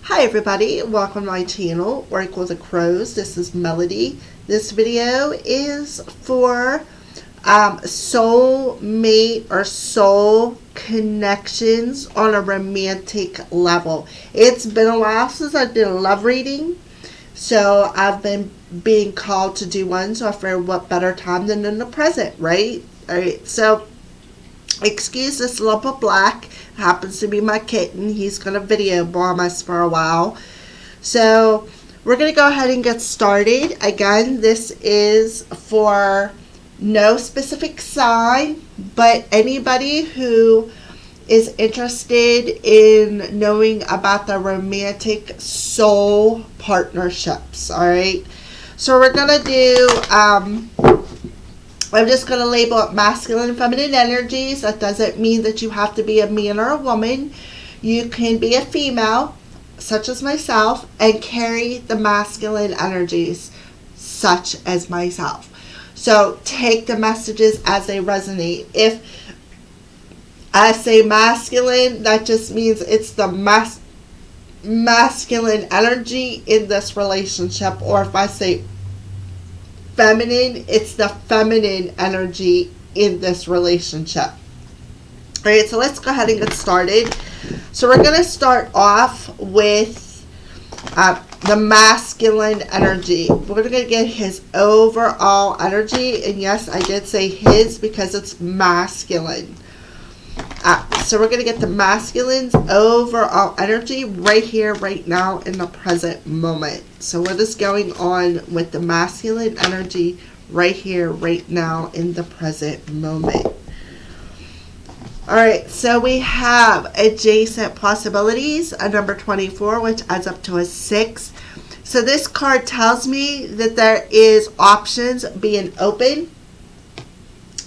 Hi everybody, welcome to my channel, Work with the Crows. This is Melody. This video is for soul mate or soul connections on a romantic level. It's been a while since I did a love reading, so I've been being called to do one, so I figured what better time than in the present, right? Alright, so excuse this lump of black. Happens to be my kitten. He's going to video bomb us for a while. So we're going to go ahead and get started. Again, this is for no specific sign, but anybody who is interested in knowing about the romantic soul partnerships. All right. So we're going to do I'm just going to label it masculine and feminine energies. That doesn't mean that you have to be a man or a woman. You can be a female, such as myself, and carry the masculine energies, such as myself. So take the messages as they resonate. If I say masculine, that just means it's the masculine energy in this relationship. Or if I say feminine, it's the feminine energy in this relationship. Alright, so let's go ahead and get started. So we're going to start off with the masculine energy. We're going to get his overall energy, and yes, I did say his because it's masculine. So we're going to get the masculine's overall energy right here, right now, in the present moment. So what is going on with the masculine energy right here, right now, in the present moment? Alright, so we have adjacent possibilities, a number 24, which adds up to a 6. So this card tells me that there is options being open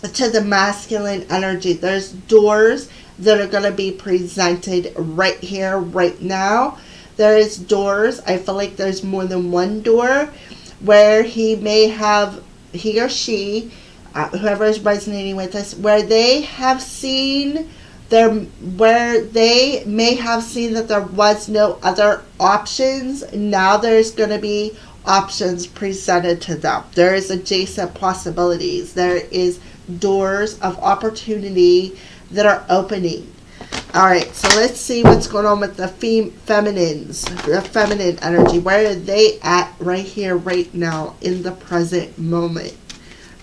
to the masculine energy. There's doors that are going to be presented right here, right now. There is doors. I feel like there's more than one door where he or she, whoever is resonating with us, where they may have seen that there was no other options. Now there's going to be options presented to them. There is adjacent possibilities. There is doors of opportunity that are opening. Alright, so let's see what's going on with the feminines, the feminine energy. Where are they at right here, right now, in the present moment?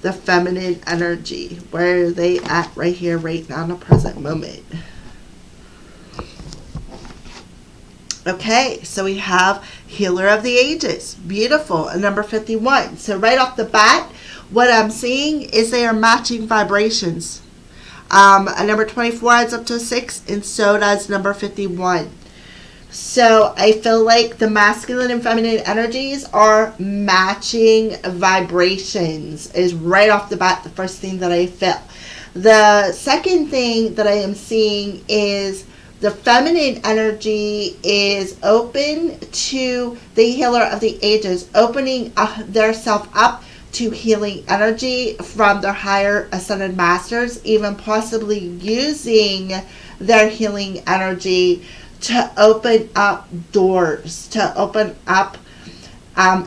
The feminine energy. Where are they at right here, right now, in the present moment? Okay, so we have Healer of the Ages. Beautiful. And number 51. So right off the bat, what I'm seeing is they are matching vibrations. A number 24 adds up to 6, and so does number 51. So I feel like the masculine and feminine energies are matching vibrations is right off the bat the first thing that I feel. The second thing that I am seeing is the feminine energy is open to the Healer of the Ages, opening their self up to healing energy from their higher ascended masters, even possibly using their healing energy to open up doors, to open up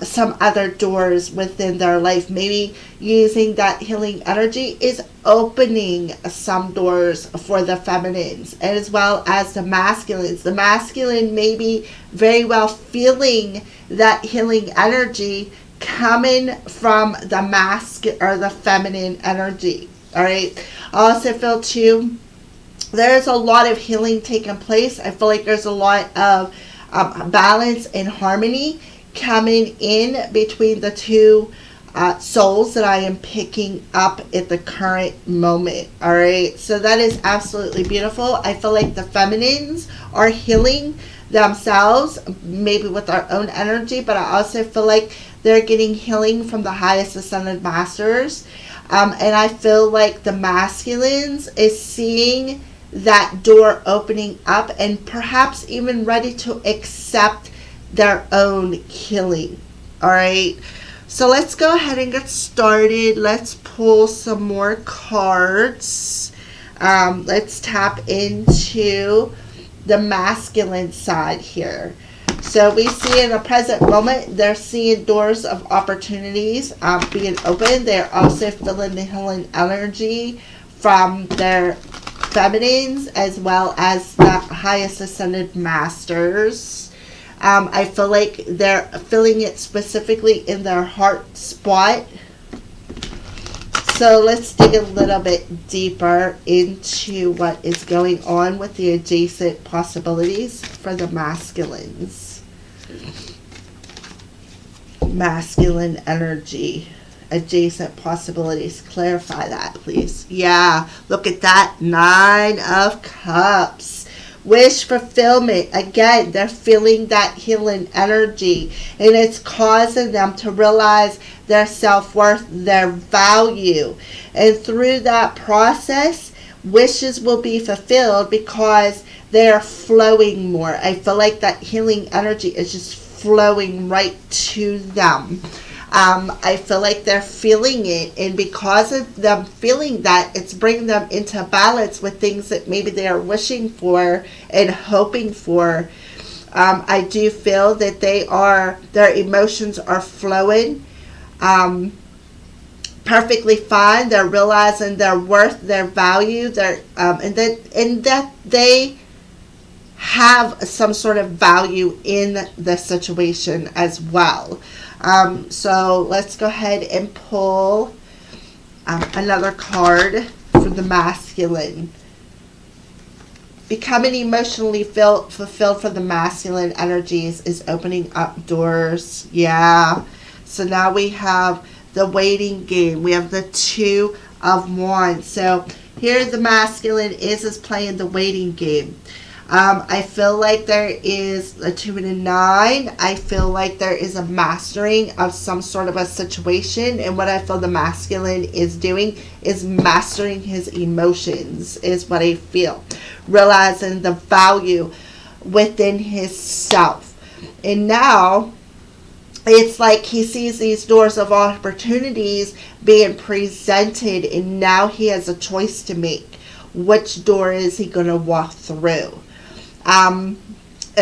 some other doors within their life. Maybe using that healing energy is opening some doors for the feminines as well as the masculines. The masculine may be very well feeling that healing energy coming from the or the feminine energy. All right. I also feel too there's a lot of healing taking place. I feel like there's a lot of balance and harmony coming in between the two souls that I am picking up at the current moment. All right. So that is absolutely beautiful. I feel like the feminines are healing themselves, maybe with their own energy, but I also feel like they're getting healing from the highest ascended masters. And I feel like the masculines is seeing that door opening up and perhaps even ready to accept their own healing. All right. So let's go ahead and get started. Let's pull some more cards. Let's tap into the masculine side here. So we see in the present moment, they're seeing doors of opportunities being open. They're also feeling the healing energy from their feminines as well as the highest ascended masters. I feel like they're feeling it specifically in their heart spot. So let's dig a little bit deeper into what is going on with the adjacent possibilities for the masculines. Masculine energy. Adjacent possibilities. Clarify that, please. Yeah, look at that. 9 of Cups. Wish fulfillment. Again, they're feeling that healing energy, and it's causing them to realize their self-worth, their value. And through that process, wishes will be fulfilled because they're flowing more. I feel like that healing energy is just flowing right to them. I feel like they're feeling it, and because of them feeling that, it's bringing them into balance with things that maybe they are wishing for and hoping for. I do feel that their emotions are flowing perfectly fine. They're realizing their worth, their value, and that they have some sort of value in the situation as well. So let's go ahead and pull another card for the masculine. Becoming emotionally fulfilled for the masculine energies is opening up doors. Yeah. So now we have the waiting game. We have the 2 of Wands. So here the masculine is playing the waiting game. I feel like there is a 2 and a 9. I feel like there is a mastering of some sort of a situation. And what I feel the masculine is doing is mastering his emotions, is what I feel. Realizing the value within his self. And now it's like he sees these doors of opportunities being presented, and now he has a choice to make. Which door is he going to walk through? And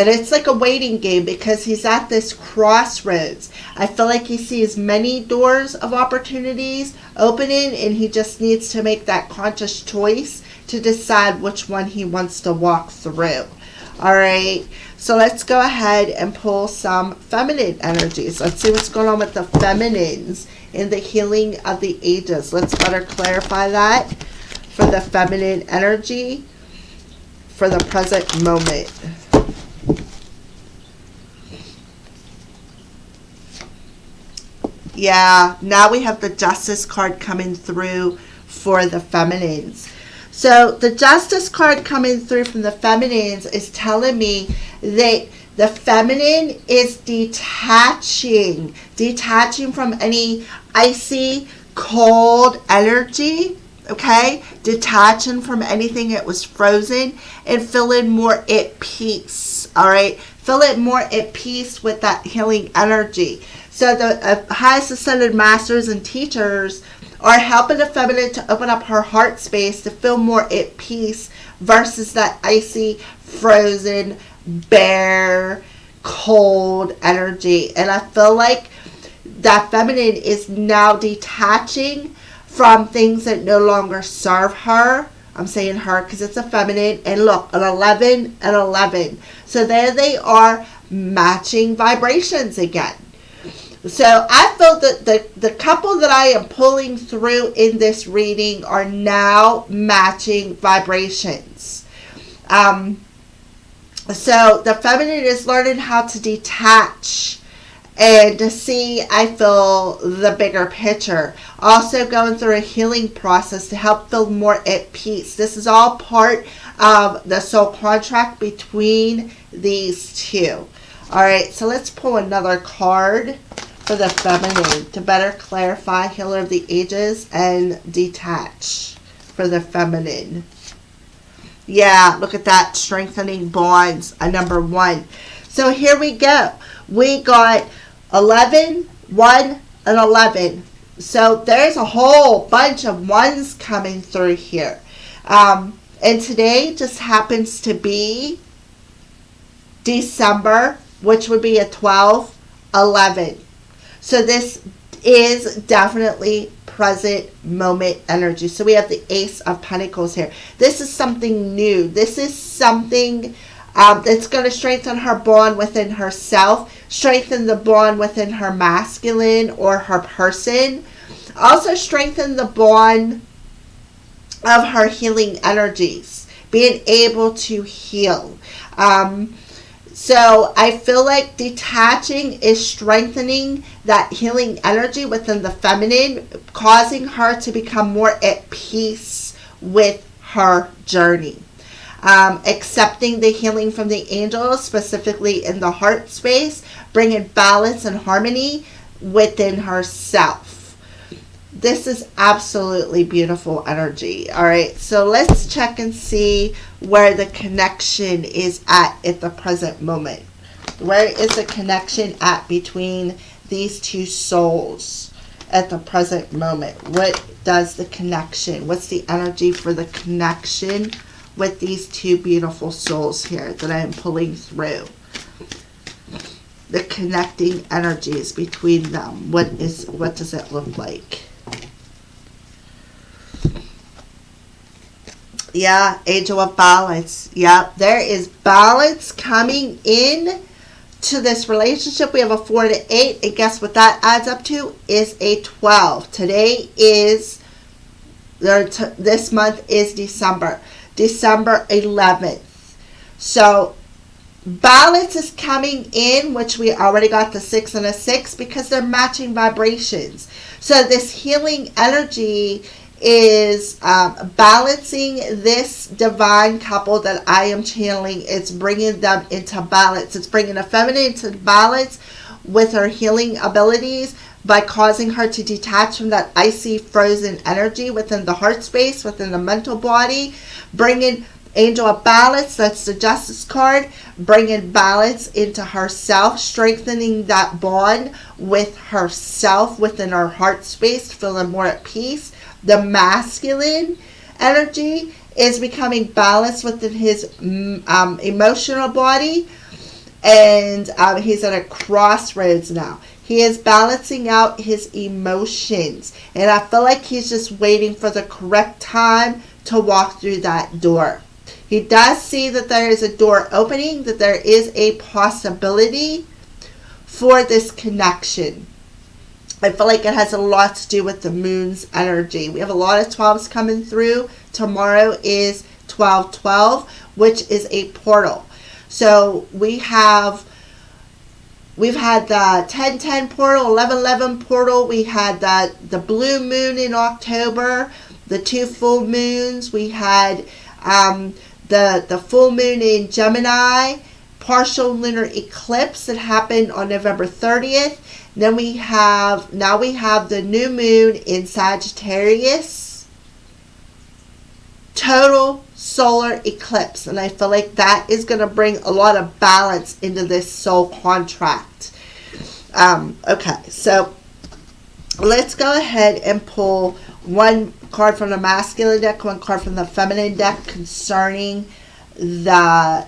it's like a waiting game because he's at this crossroads. I feel like he sees many doors of opportunities opening, and he just needs to make that conscious choice to decide which one he wants to walk through. All right, so let's go ahead and pull some feminine energies. Let's see what's going on with the feminines in the healing of the ages. Let's better clarify that for the feminine energy for the present moment. Yeah, now we have the Justice card coming through for the feminines. So the Justice card coming through from the feminines is telling me that the feminine is detaching from any icy, cold energy. Okay, detaching from anything that was frozen and feeling more at peace. All right, feeling more at peace with that healing energy. So the highest ascended masters and teachers are helping the feminine to open up her heart space to feel more at peace versus that icy, frozen, bare, cold energy. And I feel like that feminine is now detaching from things that no longer serve her. I'm saying her because it's a feminine. And look, an 11 and 11. So there they are, matching vibrations again. So I feel that the couple that I am pulling through in this reading are now matching vibrations. So the feminine is learning how to detach and to see, I feel, the bigger picture. Also going through a healing process to help feel more at peace. This is all part of the soul contract between these two. All right, so let's pull another card for the feminine to better clarify Healer of the Ages and detach for the feminine. Yeah, look at that, strengthening bonds, a number 1. So here we go. We got 11, 1, and 11. So there's a whole bunch of ones coming through here. And today just happens to be December which would be a 12, 11. So this is definitely present moment energy. So we have the Ace of Pentacles here. This is something new. This is something that's going to strengthen her bond within herself, strengthen the bond within her masculine or her person, also strengthen the bond of her healing energies, being able to heal. So I feel like detaching is strengthening that healing energy within the feminine, causing her to become more at peace with her journey. Accepting the healing from the angels, specifically in the heart space, bringing balance and harmony within herself. This is absolutely beautiful energy. All right, so let's check and see where the connection is at the present moment. Where is the connection at between these two souls at the present moment? What does the connection, what's the energy for the connection with these two beautiful souls here that I am pulling through? The connecting energies between them. What does it look like? Yeah, Angel of Balance. Yeah, there is balance coming in to this relationship. We have a 4 to 8, and guess what that adds up to? Is a 12. Today is, this month is December 11th. So balance is coming in, which we already got the 6 and a 6 because they're matching vibrations. So this healing energy is balancing this divine couple that I am channeling. It's bringing them into balance. It's bringing a feminine into balance with her healing abilities by causing her to detach from that icy, frozen energy within the heart space, within the mental body, bringing Angel of Balance, that's the Justice card, bringing balance into herself, strengthening that bond with herself within her heart space, feeling more at peace. The masculine energy is becoming balanced within his emotional body, and he's at a crossroads now. He is balancing out his emotions, and I feel like he's just waiting for the correct time to walk through that door. He does see that there is a door opening, that there is a possibility for this connection. I feel like it has a lot to do with the moon's energy. We have a lot of 12s coming through. Tomorrow is 12/12, which is a portal. So we've had the 10/10 portal, 11/11 portal. We had the blue moon in October, the 2 full moons. We had the full moon in Gemini, partial lunar eclipse that happened on November 30th. Then we have the new moon in Sagittarius, total solar eclipse, and I feel like that is going to bring a lot of balance into this soul contract. Okay, so let's go ahead and pull one card from the masculine deck, one card from the feminine deck concerning the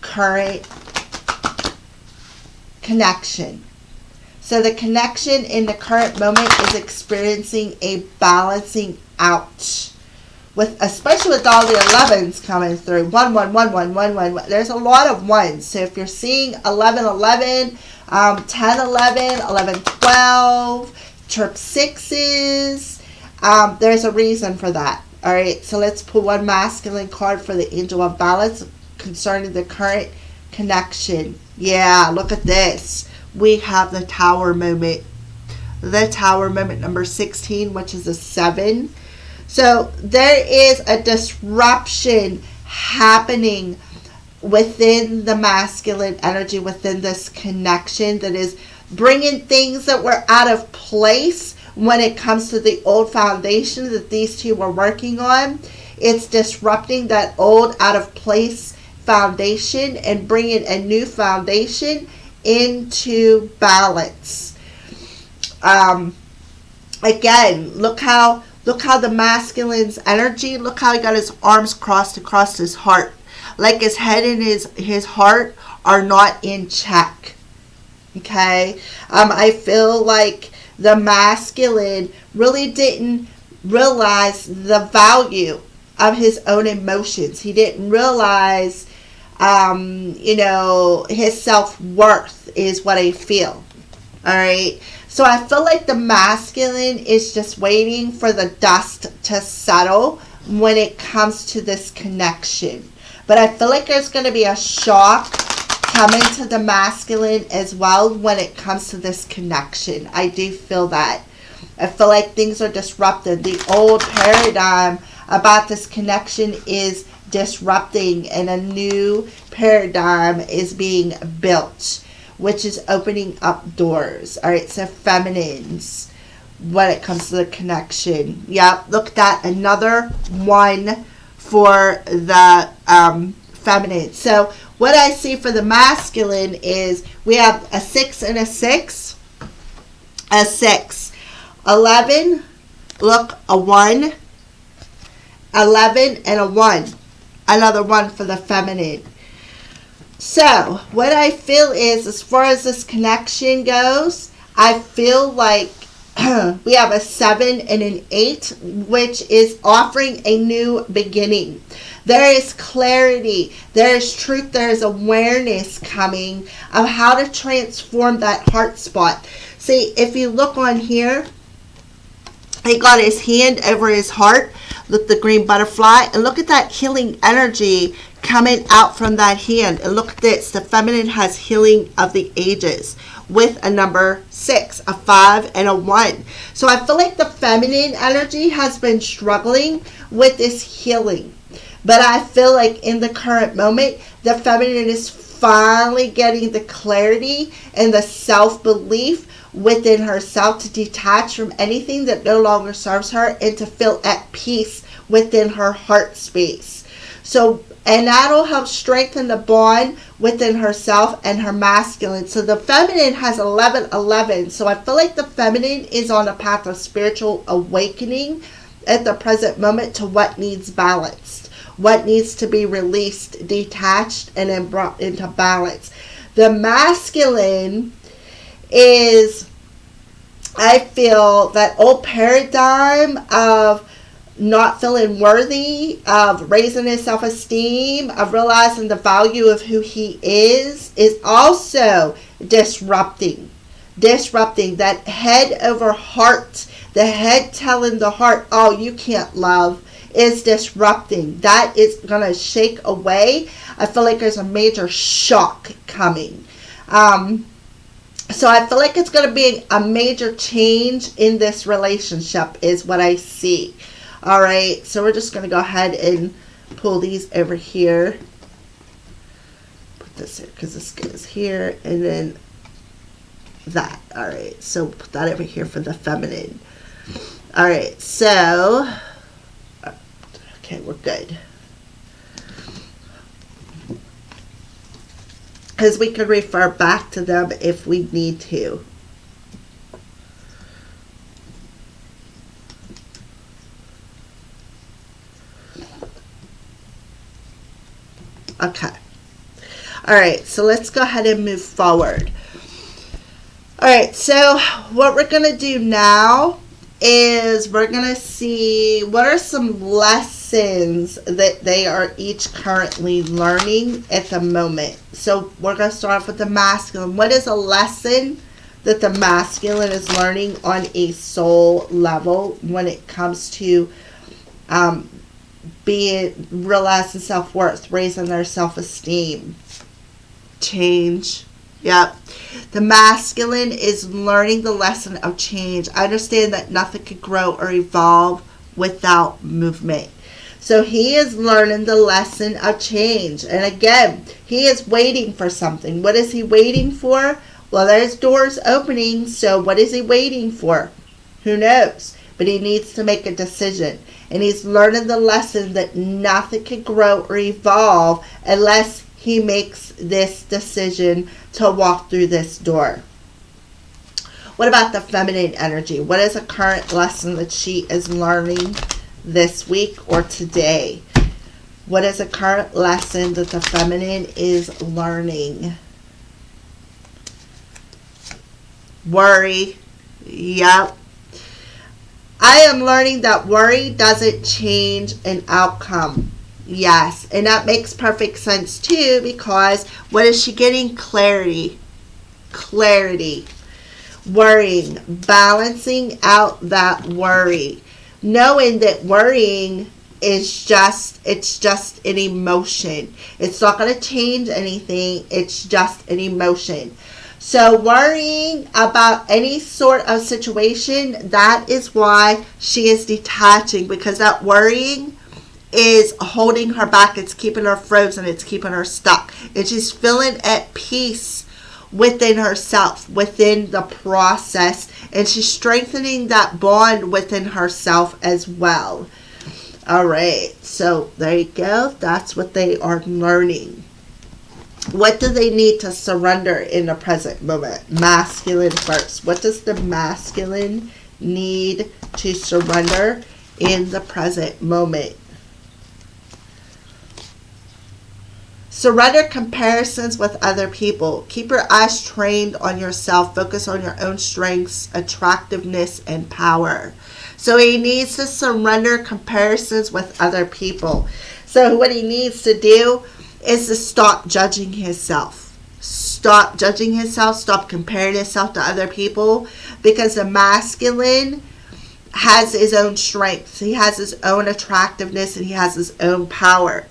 current connection. So the connection in the current moment is experiencing a balancing out, especially with all the 11s coming through. 1, 1, 1, 1, 1, 1. There's a lot of ones. So if you're seeing 11, 11, 10, 11, 11, 12, trip 6s, there's a reason for that. All right, so let's pull one masculine card for the Angel of Balance concerning the current connection. Yeah, look at this. We have the Tower moment. The Tower moment number 16, which is a 7. So there is a disruption happening within the masculine energy, within this connection, that is bringing things that were out of place when it comes to the old foundation that these two were working on. It's disrupting that old, out of place foundation and bringing a new foundation into balance. Again, look how the masculine's energy, look how he got his arms crossed across his heart, like his head and his heart are not in check. Okay? I feel like the masculine really didn't realize the value of his own emotions. He didn't realize, his self-worth is what I feel. All right? So I feel like the masculine is just waiting for the dust to settle when it comes to this connection. But I feel like there's going to be a shock coming to the masculine as well when it comes to this connection. I do feel that. I feel like things are disrupted. The old paradigm about this connection is disrupting and a new paradigm is being built, which is opening up doors. All right, so feminines when it comes to the connection. Yep, look at that. Another one for the feminine. So what I see for the masculine is we have a 6 and a 6. A 6. 11, look, a 1. 11 and a 1. Another 1 for the feminine. So, what I feel is, as far as this connection goes, I feel like we have a 7 and an 8, which is offering a new beginning. There is clarity, there is truth, there is awareness coming of how to transform that heart spot. See, if you look on here, he got his hand over his heart. Look, the green butterfly, and look at that healing energy coming out from that hand. And look at this, the feminine has healing of the ages with a number 6, a 5, and a 1. So I feel like the feminine energy has been struggling with this healing. But I feel like in the current moment, the feminine is finally getting the clarity and the self-belief within herself to detach from anything that no longer serves her and to feel at peace within her heart space. So, and that'll help strengthen the bond within herself and her masculine. So the feminine has 11-11. So I feel like the feminine is on a path of spiritual awakening at the present moment to what needs balanced, what needs to be released, detached, and then brought into balance. The masculine is, I feel, that old paradigm of not feeling worthy, of raising his self-esteem, of realizing the value of who he is also disrupting that head over heart, the head telling the heart, oh, you can't love, is disrupting. That is going to shake away. I feel like there's a major shock coming. So I feel like it's going to be a major change in this relationship is what I see. All right, so we're just going to go ahead and pull these over here. Put this here because this goes here, and then that. All right, so put that over here for the feminine. All right, so, okay, we're good. Because we could refer back to them if we need to. Okay. All right, so let's go ahead and move forward. All right, so what we're going to do now is we're going to see what are some lessons that they are each currently learning at the moment. So we're going to start off with the masculine. What is a lesson that the masculine is learning on a soul level when it comes to realizing self-worth, raising their self-esteem? Change. Yep. The masculine is learning the lesson of change. I understand that nothing can grow or evolve without movement. So he is learning the lesson of change. And again, he is waiting for something. What is he waiting for? Well, there's doors opening. So what is he waiting for? Who knows? But he needs to make a decision. And he's learning the lesson that nothing can grow or evolve unless he makes this decision to walk through this door. What about the feminine energy? What is a current lesson that she is learning this week or today? What is a current lesson that the feminine is learning? Worry. Yep. I am learning that worry doesn't change an outcome. Yes, and that makes perfect sense too, because what is she getting? Clarity. Clarity. Worrying. Balancing out that worry. Knowing that worrying is just an emotion. It's not going to change anything. It's just an emotion. So worrying about any sort of situation, that is why she is detaching, because that worrying is holding her back. It's keeping her frozen. It's keeping her stuck. And she's feeling at peace within herself, within the process. And she's strengthening that bond within herself as well. All right. So there you go. That's what they are learning. What do they need to surrender in the present moment? Masculine first. What does the masculine need to surrender in the present moment? Surrender comparisons with other people. Keep your eyes trained on yourself. Focus on your own strengths, attractiveness, and power. So he needs to surrender comparisons with other people. So what he needs to do is to stop judging himself. Stop judging himself. Stop comparing himself to other people. Because the masculine has his own strengths. He has his own attractiveness, and he has his own power.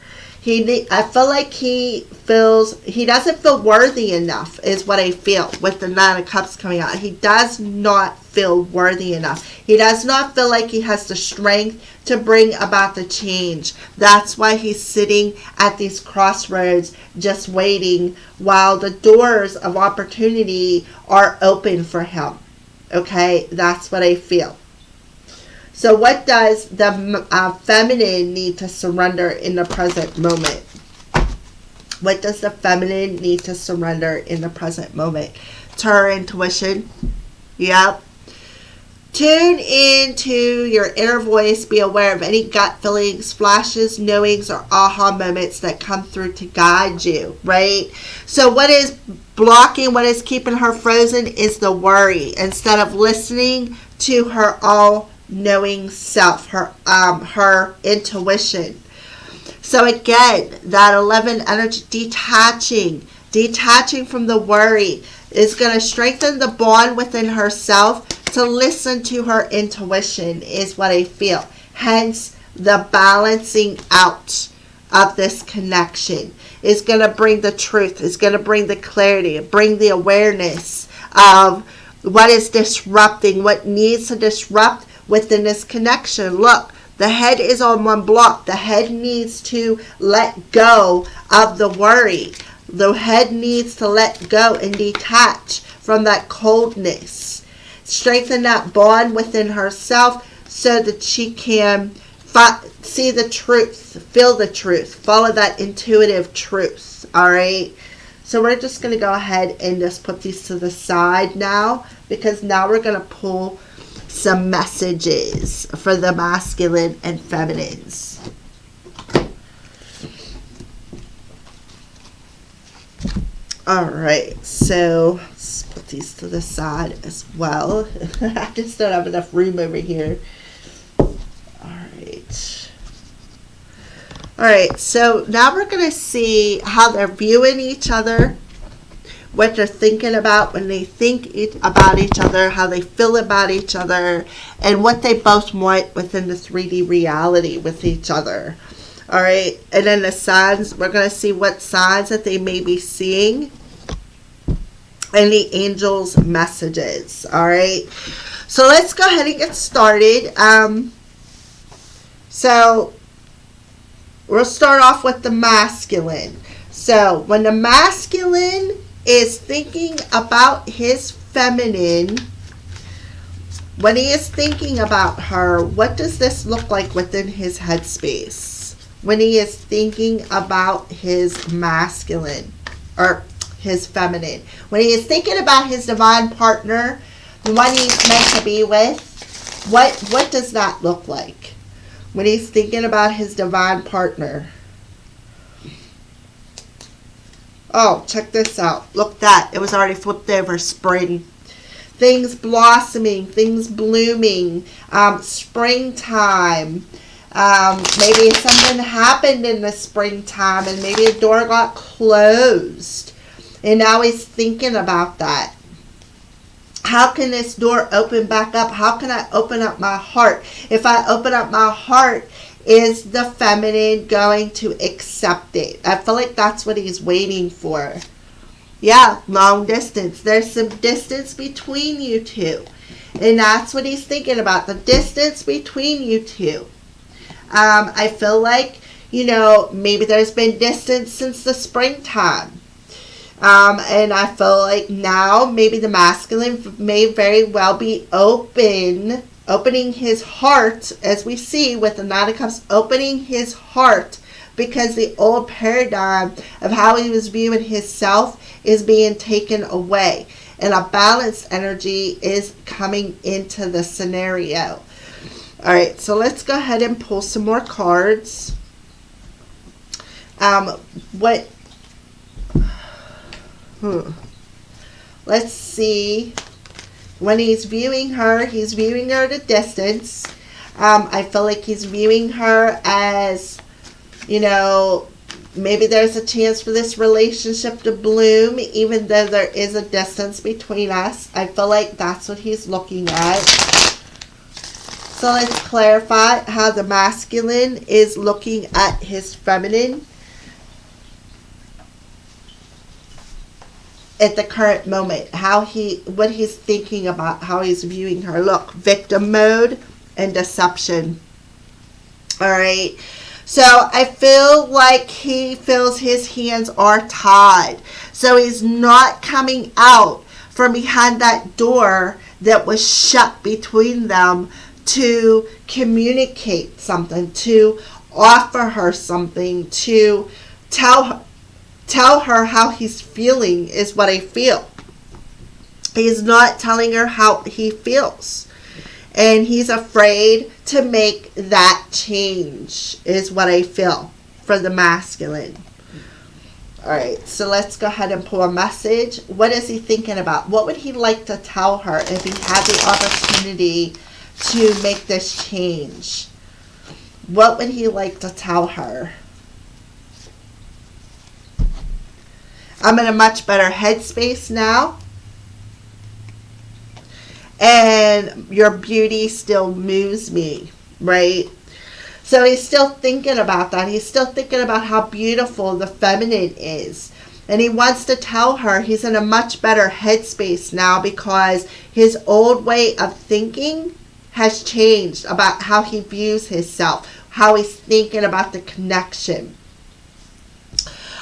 I feel like he doesn't feel worthy enough, is what I feel with the Nine of Cups coming out. He does not feel worthy enough. He does not feel like he has the strength to bring about the change. That's why he's sitting at these crossroads just waiting while the doors of opportunity are open for him. Okay, that's what I feel. So what does the feminine need to surrender in the present moment? What does the feminine need to surrender in the present moment? To her intuition. Yep. Tune into your inner voice. Be aware of any gut feelings, flashes, knowings, or aha moments that come through to guide you, right? So what is blocking, what is keeping her frozen is the worry. Instead of listening to her all-knowing self, her intuition. So again, that 11 energy, detaching from the worry is going to strengthen the bond within herself to listen to her intuition, is what I feel. Hence, the balancing out of this connection is going to bring the truth, is going to bring the clarity, bring the awareness of what is disrupting, what needs to disrupt within this connection. Look, the head is on one block. The head needs to let go of the worry. The head needs to let go and detach from that coldness. Strengthen that bond within herself so that she can see the truth, feel the truth, follow that intuitive truth. All right. So we're just going to go ahead and just put these to the side now, because now we're going to pull some messages for the masculine and feminines. All right, so let's put these to the side as well. I just don't have enough room over here. All right, so now we're going to see how they're viewing each other, what they're thinking about when they think about each other, how they feel about each other, and what they both want within the 3D reality with each other. All right, and then the signs, we're going to see what signs that they may be seeing and the angels' messages. All right, so let's go ahead and get started. So we'll start off with the masculine. So when the masculine is thinking about his feminine, when he is thinking about her, what does this look like within his headspace? When he is thinking about his masculine or his feminine, when he is thinking about his divine partner, the one he's meant to be with, what does that look like? When he's thinking about his divine partner, Oh, check this out. Look at that. It was already flipped over. Spring. Things blossoming, things blooming, springtime. Maybe something happened in the springtime and maybe a door got closed. And now he's thinking about that. How can this door open back up? How can I open up my heart? If I open up my heart, is the feminine going to accept it? I feel like that's what he's waiting for. Yeah, long distance. There's some distance between you two. And that's what he's thinking about, the distance between you two. I feel like, maybe there's been distance since the springtime. And I feel like now maybe the masculine may very well be opening his heart, as we see with the Nine of Cups, opening his heart, because the old paradigm of how he was viewing himself is being taken away. And a balanced energy is coming into the scenario. All right, so let's go ahead and pull some more cards. Let's see. When he's viewing her at a distance. I feel like he's viewing her as, maybe there's a chance for this relationship to bloom, even though there is a distance between us. I feel like that's what he's looking at. So let's clarify how the masculine is looking at his feminine at the current moment. What he's thinking about, how he's viewing her. Look, victim mode and deception. All right. So I feel like he feels his hands are tied. So he's not coming out from behind that door that was shut between them to communicate something, to offer her something, to tell her how he's feeling is what I feel. He's not telling her how he feels. And he's afraid to make that change is what I feel for the masculine. All right, so let's go ahead and pull a message. What is he thinking about? What would he like to tell her if he had the opportunity to make this change? What would he like to tell her? I'm in a much better headspace now. And your beauty still moves me, right? So he's still thinking about that. He's still thinking about how beautiful the feminine is. And he wants to tell her he's in a much better headspace now because his old way of thinking has changed about how he views himself, how he's thinking about the connection.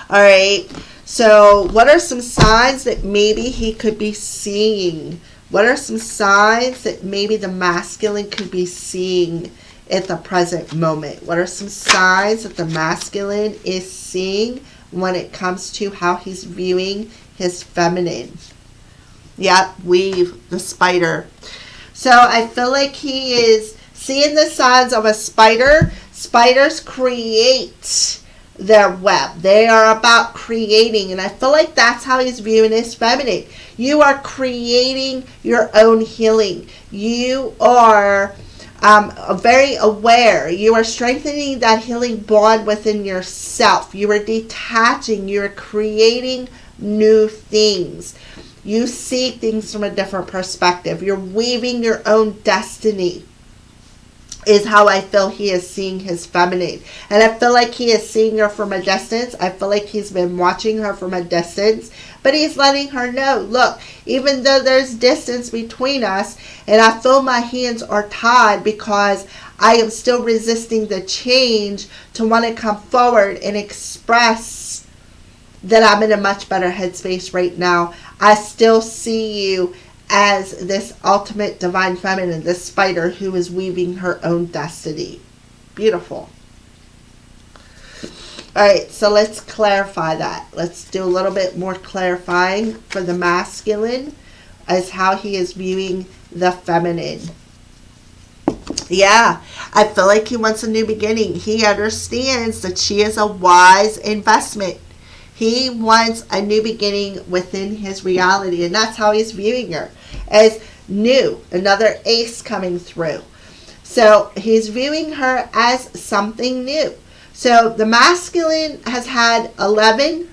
All right. So what are some signs that maybe he could be seeing? What are some signs that maybe the masculine could be seeing at the present moment? What are some signs that the masculine is seeing when it comes to how he's viewing his feminine? Yep, weave, the spider. So I feel like he is seeing the signs of a spider. Spiders create their web. They are about creating, and I feel like that's how he's viewing his feminine. You are creating your own healing. You are very aware. You are strengthening that healing bond within yourself. You are detaching. You are creating new things. You see things from a different perspective. You're weaving your own destiny, is how I feel he is seeing his feminine. And I feel like he is seeing her from a distance. I feel like he's been watching her from a distance. But he's letting her know, look, even though there's distance between us, and I feel my hands are tied because I am still resisting the change to want to come forward and express that I'm in a much better headspace right now. I still see you as this ultimate divine feminine, this spider who is weaving her own destiny. Beautiful. All right, so let's clarify that. Let's do a little bit more clarifying for the masculine as how he is viewing the feminine. Yeah, I feel like he wants a new beginning. He understands that she is a wise investment. He wants a new beginning within his reality, and that's how he's viewing her, as new, another ace coming through. So he's viewing her as something new. So the masculine has had 11,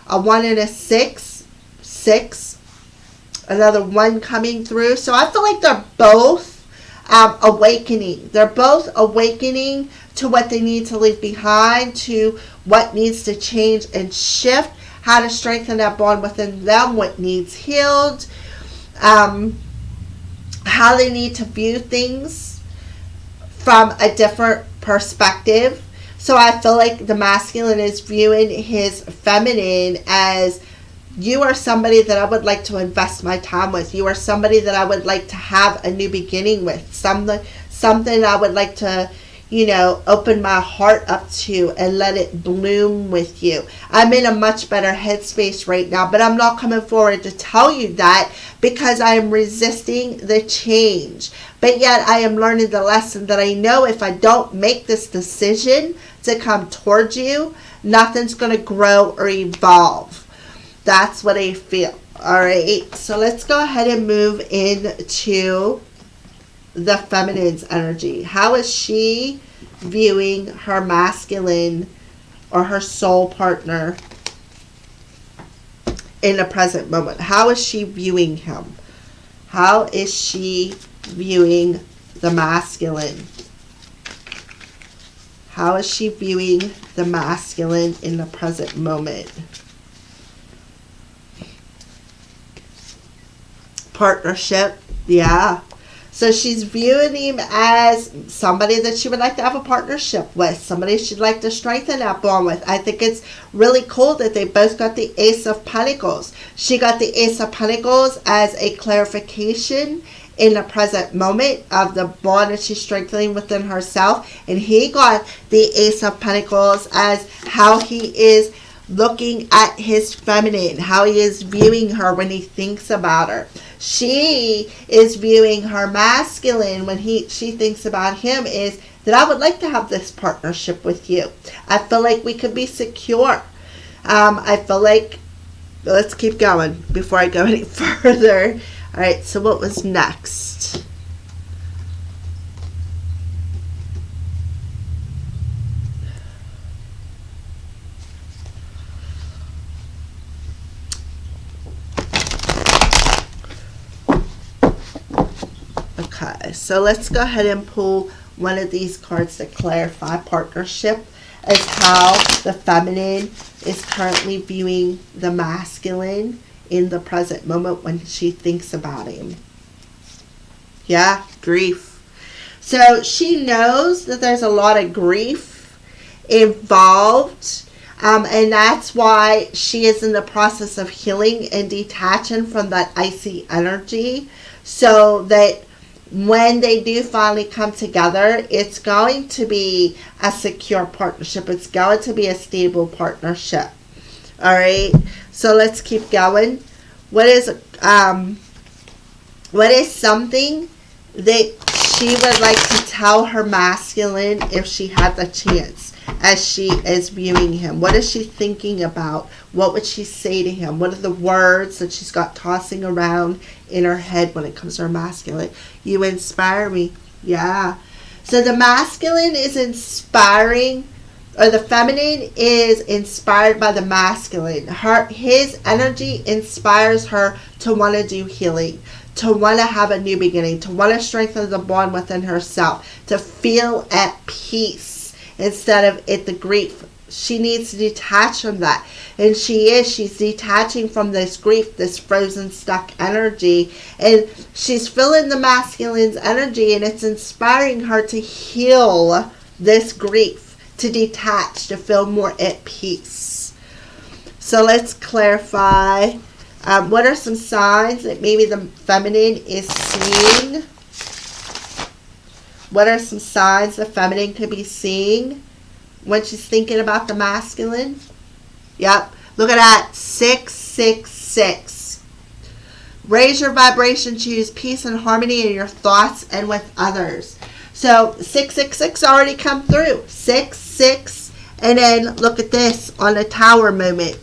a 1 and a 6, 6, another 1 coming through. So I feel like they're both awakening. They're both awakening to what they need to leave behind, to what needs to change and shift, how to strengthen that bond within them, what needs healed, how they need to view things from a different perspective. So I feel like the masculine is viewing his feminine as, you are somebody that I would like to invest my time with. You are somebody that I would like to have a new beginning with. Something I would like to, open my heart up to and let it bloom with you. I'm in a much better headspace right now, but I'm not coming forward to tell you that because I am resisting the change. But yet I am learning the lesson that I know if I don't make this decision to come towards you, nothing's going to grow or evolve. That's what I feel. All right. So let's go ahead and move into the feminine's energy. How is she viewing her masculine or her soul partner in the present moment? How is she viewing him? How is she viewing the masculine? How is she viewing the masculine in the present moment? Partnership, yeah. So she's viewing him as somebody that she would like to have a partnership with, somebody she'd like to strengthen that bond with. I think it's really cool that they both got the Ace of Pentacles. She got the Ace of Pentacles as a clarification in the present moment of the bond that she's strengthening within herself. And he got the Ace of Pentacles as how he is looking at his feminine, how he is viewing her when he thinks about her. She is viewing her masculine when she thinks about him is that I would like to have this partnership with you. I feel like we could be secure. I feel like, let's keep going before I go any further. All right, so what was next? Okay, so let's go ahead and pull one of these cards to clarify partnership as how the feminine is currently viewing the masculine in the present moment when she thinks about him. Yeah, grief. So she knows that there's a lot of grief involved, and that's why she is in the process of healing and detaching from that icy energy, so that when they do finally come together, it's going to be a secure partnership. It's going to be a stable partnership. All right. So let's keep going. What is something that she would like to tell her masculine if she had the chance as she is viewing him? What is she thinking about? What would she say to him? What are the words that she's got tossing around in her head when it comes to her masculine? You inspire me. Yeah. So the masculine is inspiring, or the feminine is inspired by the masculine. His energy inspires her to want to do healing, to want to have a new beginning, to want to strengthen the bond within herself, to feel at peace instead of the grief. She needs to detach from that. And she's detaching from this grief, this frozen, stuck energy. And she's feeling the masculine's energy, and it's inspiring her to heal this grief, to detach, to feel more at peace. So let's clarify. What are some signs that maybe the feminine is seeing? What are some signs the feminine could be seeing when she's thinking about the masculine? Yep. Look at that. 666. Raise your vibration. Choose peace and harmony in your thoughts and with others. So 666 already come through. 6, 6. And then look at this on the tower moment.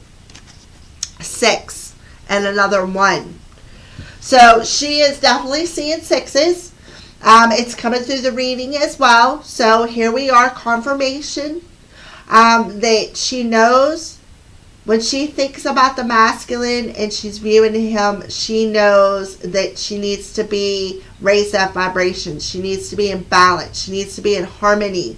6 and another 1. So she is definitely seeing 6s. It's coming through the reading as well. So here we are, confirmation that she knows when she thinks about the masculine and she's viewing him, she knows that she needs to be raise that vibration. She needs to be in balance. She needs to be in harmony.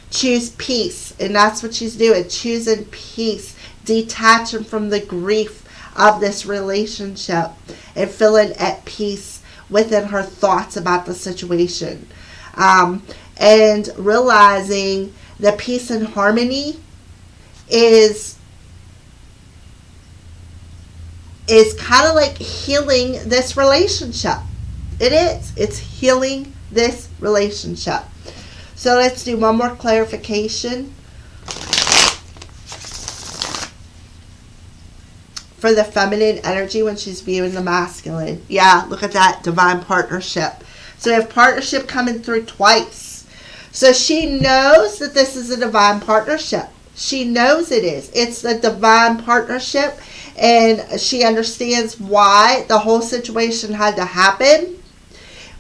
Choose peace. And that's what she's doing. Choosing peace. Detaching from the grief of this relationship and feeling at peace within her thoughts about the situation. And realizing that peace and harmony is kind of like healing this relationship. It is. It's healing this relationship. So let's do one more clarification for the feminine energy when she's viewing the masculine. Yeah, look at that, divine partnership. So we have partnership coming through twice. So she knows that this is a divine partnership. She knows it is. It's a divine partnership, and she understands why the whole situation had to happen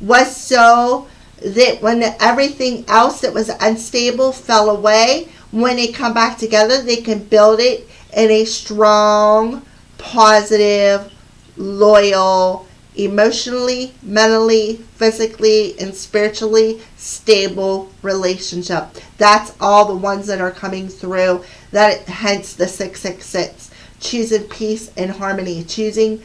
was so that when everything else that was unstable fell away, when they come back together, they can build it in a strong, positive, loyal, emotionally, mentally, physically, and spiritually stable relationship. That's all the ones that are coming through. That hence the 666. Choosing peace and harmony. Choosing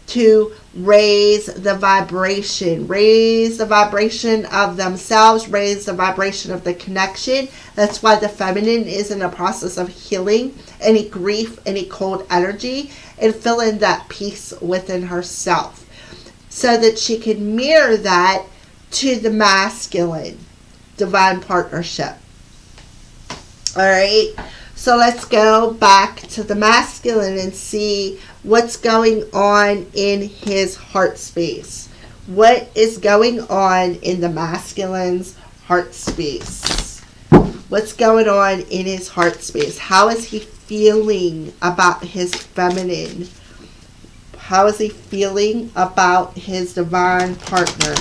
to raise the vibration. Raise the vibration of themselves. Raise the vibration of the connection. That's why the feminine is in the process of healing any grief, any cold energy, and feeling that peace within herself, so that she can mirror that to the masculine divine partnership. All right, so let's go back to the masculine and see what's going on in his heart space. What is going on in the masculine's heart space? What's going on in his heart space? How is he feeling about his feminine? How is he feeling about his divine partner?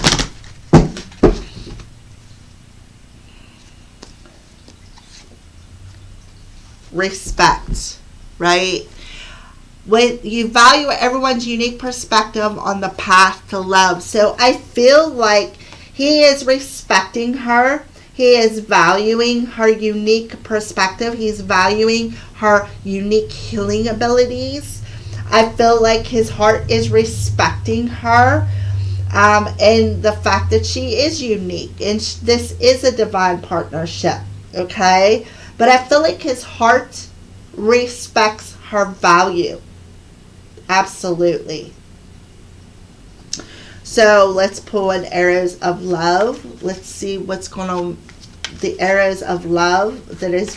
Respect, right? When you value everyone's unique perspective on the path to love. So I feel like he is respecting her. He is valuing her unique perspective. He's valuing her unique healing abilities. I feel like his heart is respecting her, and the fact that she is unique. And this is a divine partnership, okay? But I feel like his heart respects her value. Absolutely. So let's pull in arrows of love. Let's see what's going on. The arrows of love that is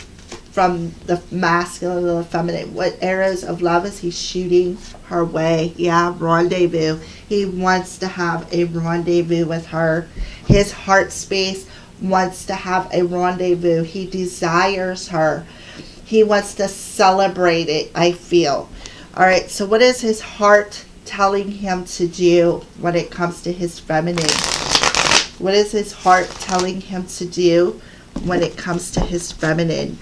from the masculine to the feminine. What arrows of love is he shooting her way? Yeah, rendezvous. He wants to have a rendezvous with her. His heart space wants to have a rendezvous. He desires her. He wants to celebrate it, I feel. All right, so what is his heart telling him to do when it comes to his feminine? What is his heart telling him to do when it comes to his feminine?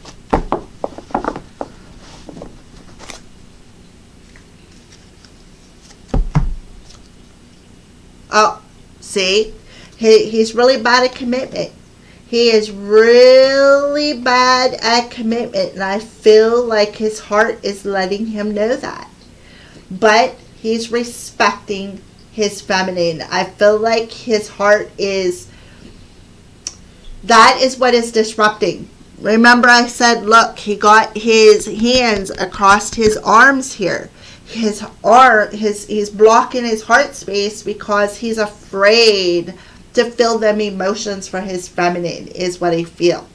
Oh, see? He's really bad at commitment. He is really bad at commitment, and I feel like his heart is letting him know that. But he's respecting his feminine. I feel like his heart is, that is what is disrupting. Remember I said, look, he got his hands across his arms here. He's blocking his heart space because he's afraid to feel them emotions for his feminine, is what I feel.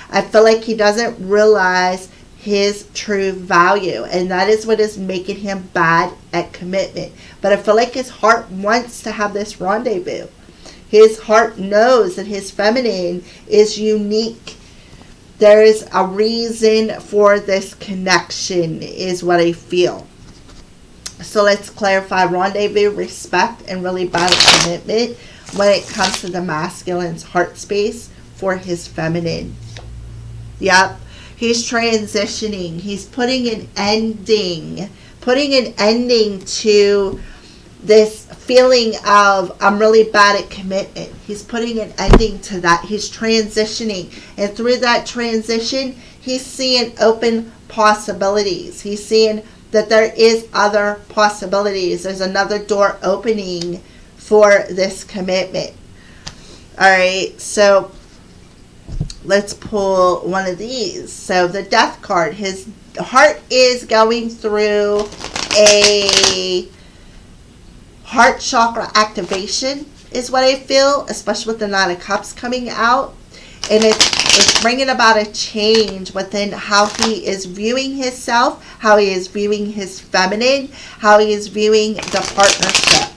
I feel like he doesn't realize his true value, and that is what is making him bad at commitment. But I feel like his heart wants to have this rendezvous. His heart knows that his feminine is unique. There is a reason for this connection, is what I feel. So let's clarify rendezvous, respect, and really bad commitment when it comes to the masculine's heart space for his feminine. Yep. He's transitioning. He's putting an ending to this feeling of I'm really bad at commitment. He's putting an ending to that. He's transitioning. And through that transition, he's seeing open possibilities. He's seeing that there is other possibilities. There's another door opening for this commitment. All right, so let's pull one of these. So the Death card, his heart is going through a heart chakra activation is what I feel, especially with the Nine of Cups coming out. And it's bringing about a change within how he is viewing himself, how he is viewing his feminine, how he is viewing the partnership.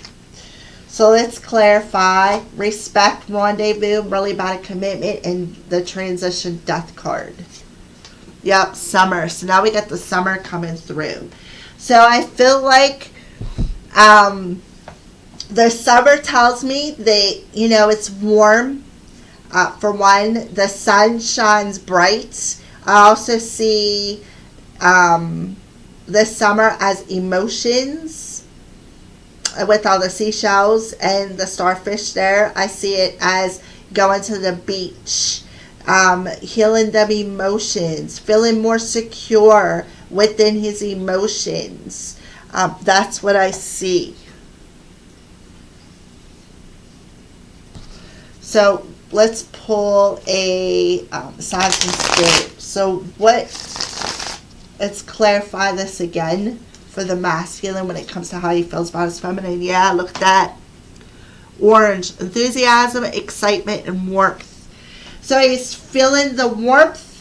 So let's clarify respect, rendezvous, really bad commitment, and the transition Death card. Yep, summer. So now we got the summer coming through. So I feel like the summer tells me that, it's warm. For one, the sun shines bright. I also see the summer as emotions with all the seashells and the starfish there. I see it as going to the beach, healing them emotions, feeling more secure within his emotions. That's what I see. So let's pull a Signs from Spirit. So let's clarify this again for the masculine when it comes to how he feels about his feminine. Yeah, look at that. Orange, enthusiasm, excitement, and warmth. So he's feeling the warmth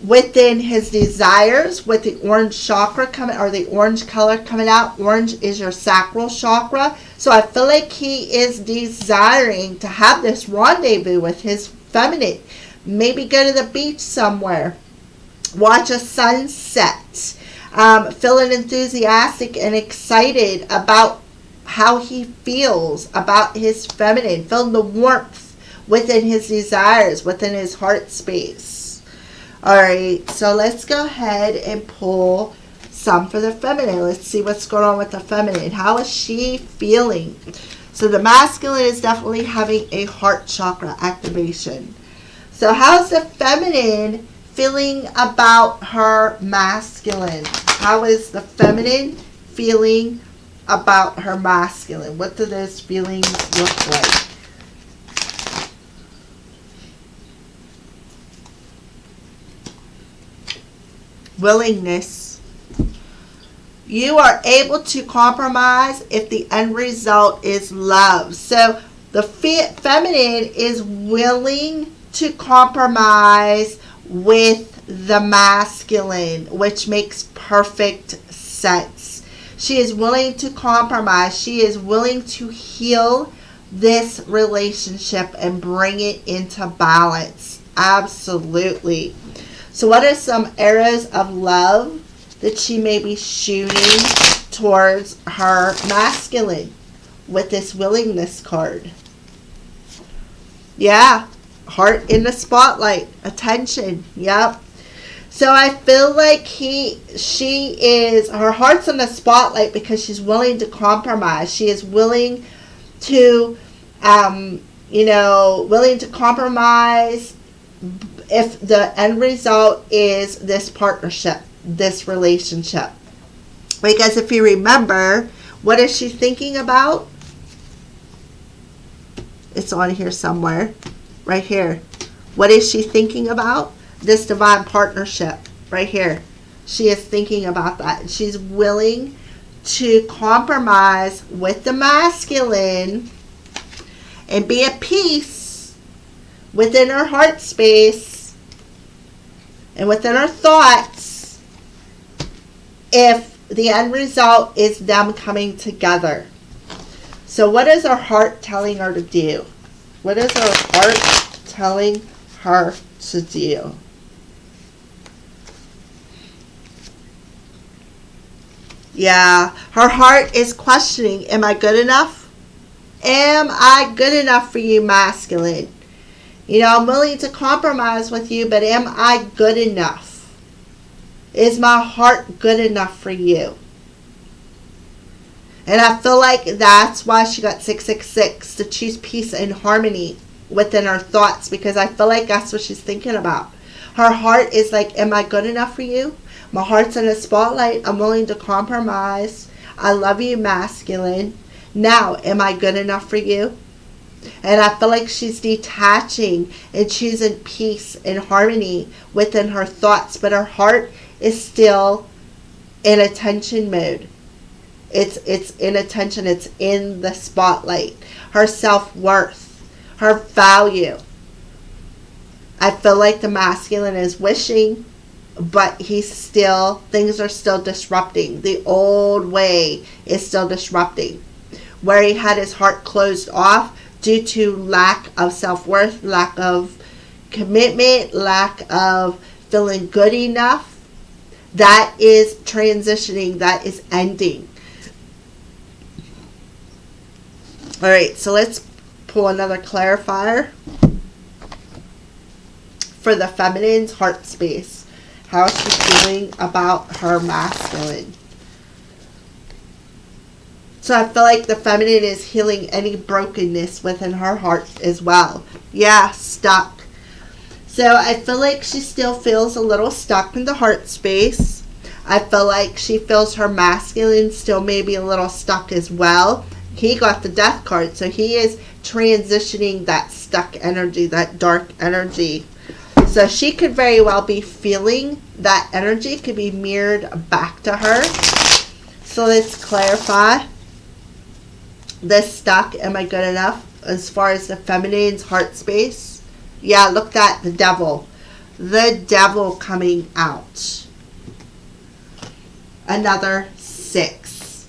within his desires with the orange chakra coming, or the orange color coming out. Orange is your sacral chakra. So I feel like he is desiring to have this rendezvous with his feminine. Maybe go to the beach somewhere. Watch a sunset. Feeling enthusiastic and excited about how he feels about his feminine. Feeling the warmth within his desires, within his heart space. Alright, so let's go ahead and pull some for the feminine. Let's see what's going on with the feminine. How is she feeling? So the masculine is definitely having a heart chakra activation. So how's the feminine feeling about her masculine? How is the feminine feeling about her masculine? What do those feelings look like? Willingness. You are able to compromise if the end result is love. So the feminine is willing to compromise with the masculine, which makes perfect sense. She is willing to compromise. She is willing to heal this relationship and bring it into balance. Absolutely. So what are some arrows of love that she may be shooting towards her masculine with this willingness card? Yeah, heart in the spotlight, attention. Yep. So I feel like her heart's in the spotlight because she's willing to compromise. She is willing to, willing to compromise if the end result is this partnership, this relationship. Because if you remember, what is she thinking about? It's on here somewhere. Right here. What is she thinking about? This divine partnership. Right here. She is thinking about that. She's willing to compromise with the masculine and be at peace within her heart space and within her thoughts if the end result is them coming together. So what is her heart telling her to do? What is her heart telling her to do? Yeah, her heart is questioning, am I good enough? Am I good enough for you, masculine? You know, I'm willing to compromise with you, but am I good enough? Is my heart good enough for you? And I feel like that's why she got 666, to choose peace and harmony within her thoughts, because I feel like that's what she's thinking about. Her heart is like, am I good enough for you? My heart's in a spotlight. I'm willing to compromise. I love you, masculine. Now, am I good enough for you? And I feel like she's detaching and choosing peace and harmony within her thoughts, but her heart is still in attention mode. It's in attention. It's in the spotlight. Her self-worth, her value. I feel like the masculine is wishing, but things are still disrupting. The old way is still disrupting. Where he had his heart closed off due to lack of self-worth, lack of commitment, lack of feeling good enough, that is transitioning, that is ending. All right, so let's pull another clarifier for the feminine's heart space. How is she feeling about her masculine? So I feel like the feminine is healing any brokenness within her heart as well. Yeah, stuck. So I feel like she still feels a little stuck in the heart space. I feel like she feels her masculine still maybe a little stuck as well. He got the death card, so he is transitioning that stuck energy, that dark energy. So she could very well be feeling that energy could be mirrored back to her. So let's clarify. This stuck, am I good enough? As far as the feminine's heart space. Yeah, look at the devil. The devil coming out. Another 6.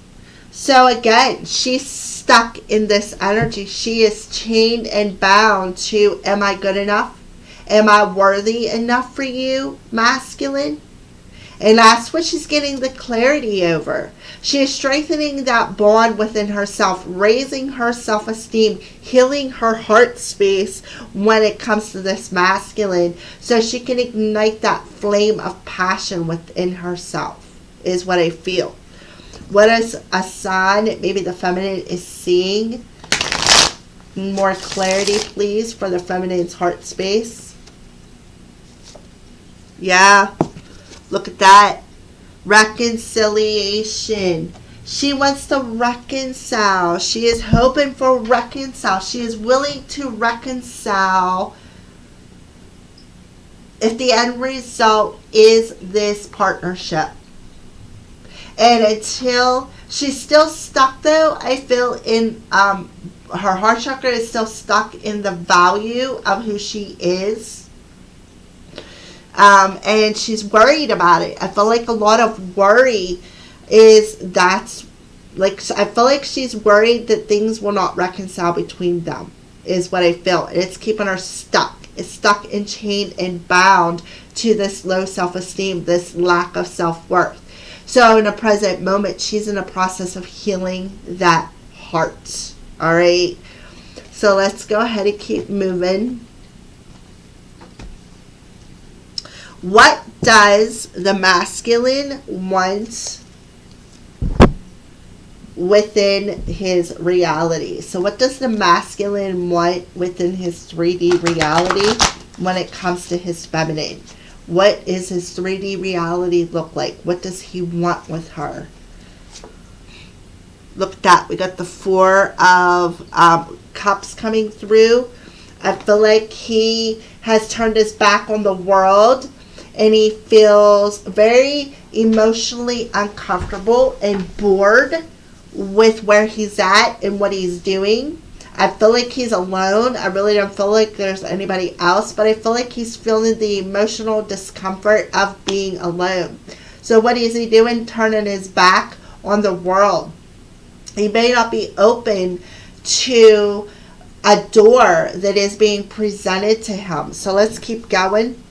So again, she's stuck in this energy. She is chained and bound to, am I good enough? Am I worthy enough for you, masculine? And that's what she's getting the clarity over. She is strengthening that bond within herself, raising her self-esteem, healing her heart space when it comes to this masculine, so she can ignite that flame of passion within herself, is what I feel. What is a sign maybe the feminine is seeing? More clarity, please, for the feminine's heart space. Yeah. Look at that. Reconciliation. She wants to reconcile. She is hoping for reconcile. She is willing to reconcile if the end result is this partnership. And until she's still stuck, though, I feel in her heart chakra is still stuck in the value of who she is. And she's worried about it. I feel like a lot of worry is that's like, I feel like she's worried that things will not reconcile between them, is what I feel. And it's keeping her stuck. It's stuck and chained and bound to this low self-esteem, this lack of self-worth. So in the present moment, she's in a process of healing that heart. All right. So let's go ahead and keep moving. What does the masculine want within his reality? So what does the masculine want within his 3D reality when it comes to his feminine? What is his 3D reality look like? What does he want with her? Look at that. We got the 4 of Cups coming through. I feel like he has turned his back on the world. And he feels very emotionally uncomfortable and bored with where he's at and what he's doing. I feel like he's alone. I really don't feel like there's anybody else, but I feel like he's feeling the emotional discomfort of being alone. So what is he doing? Turning his back on the world. He may not be open to a door that is being presented to him. So let's keep going.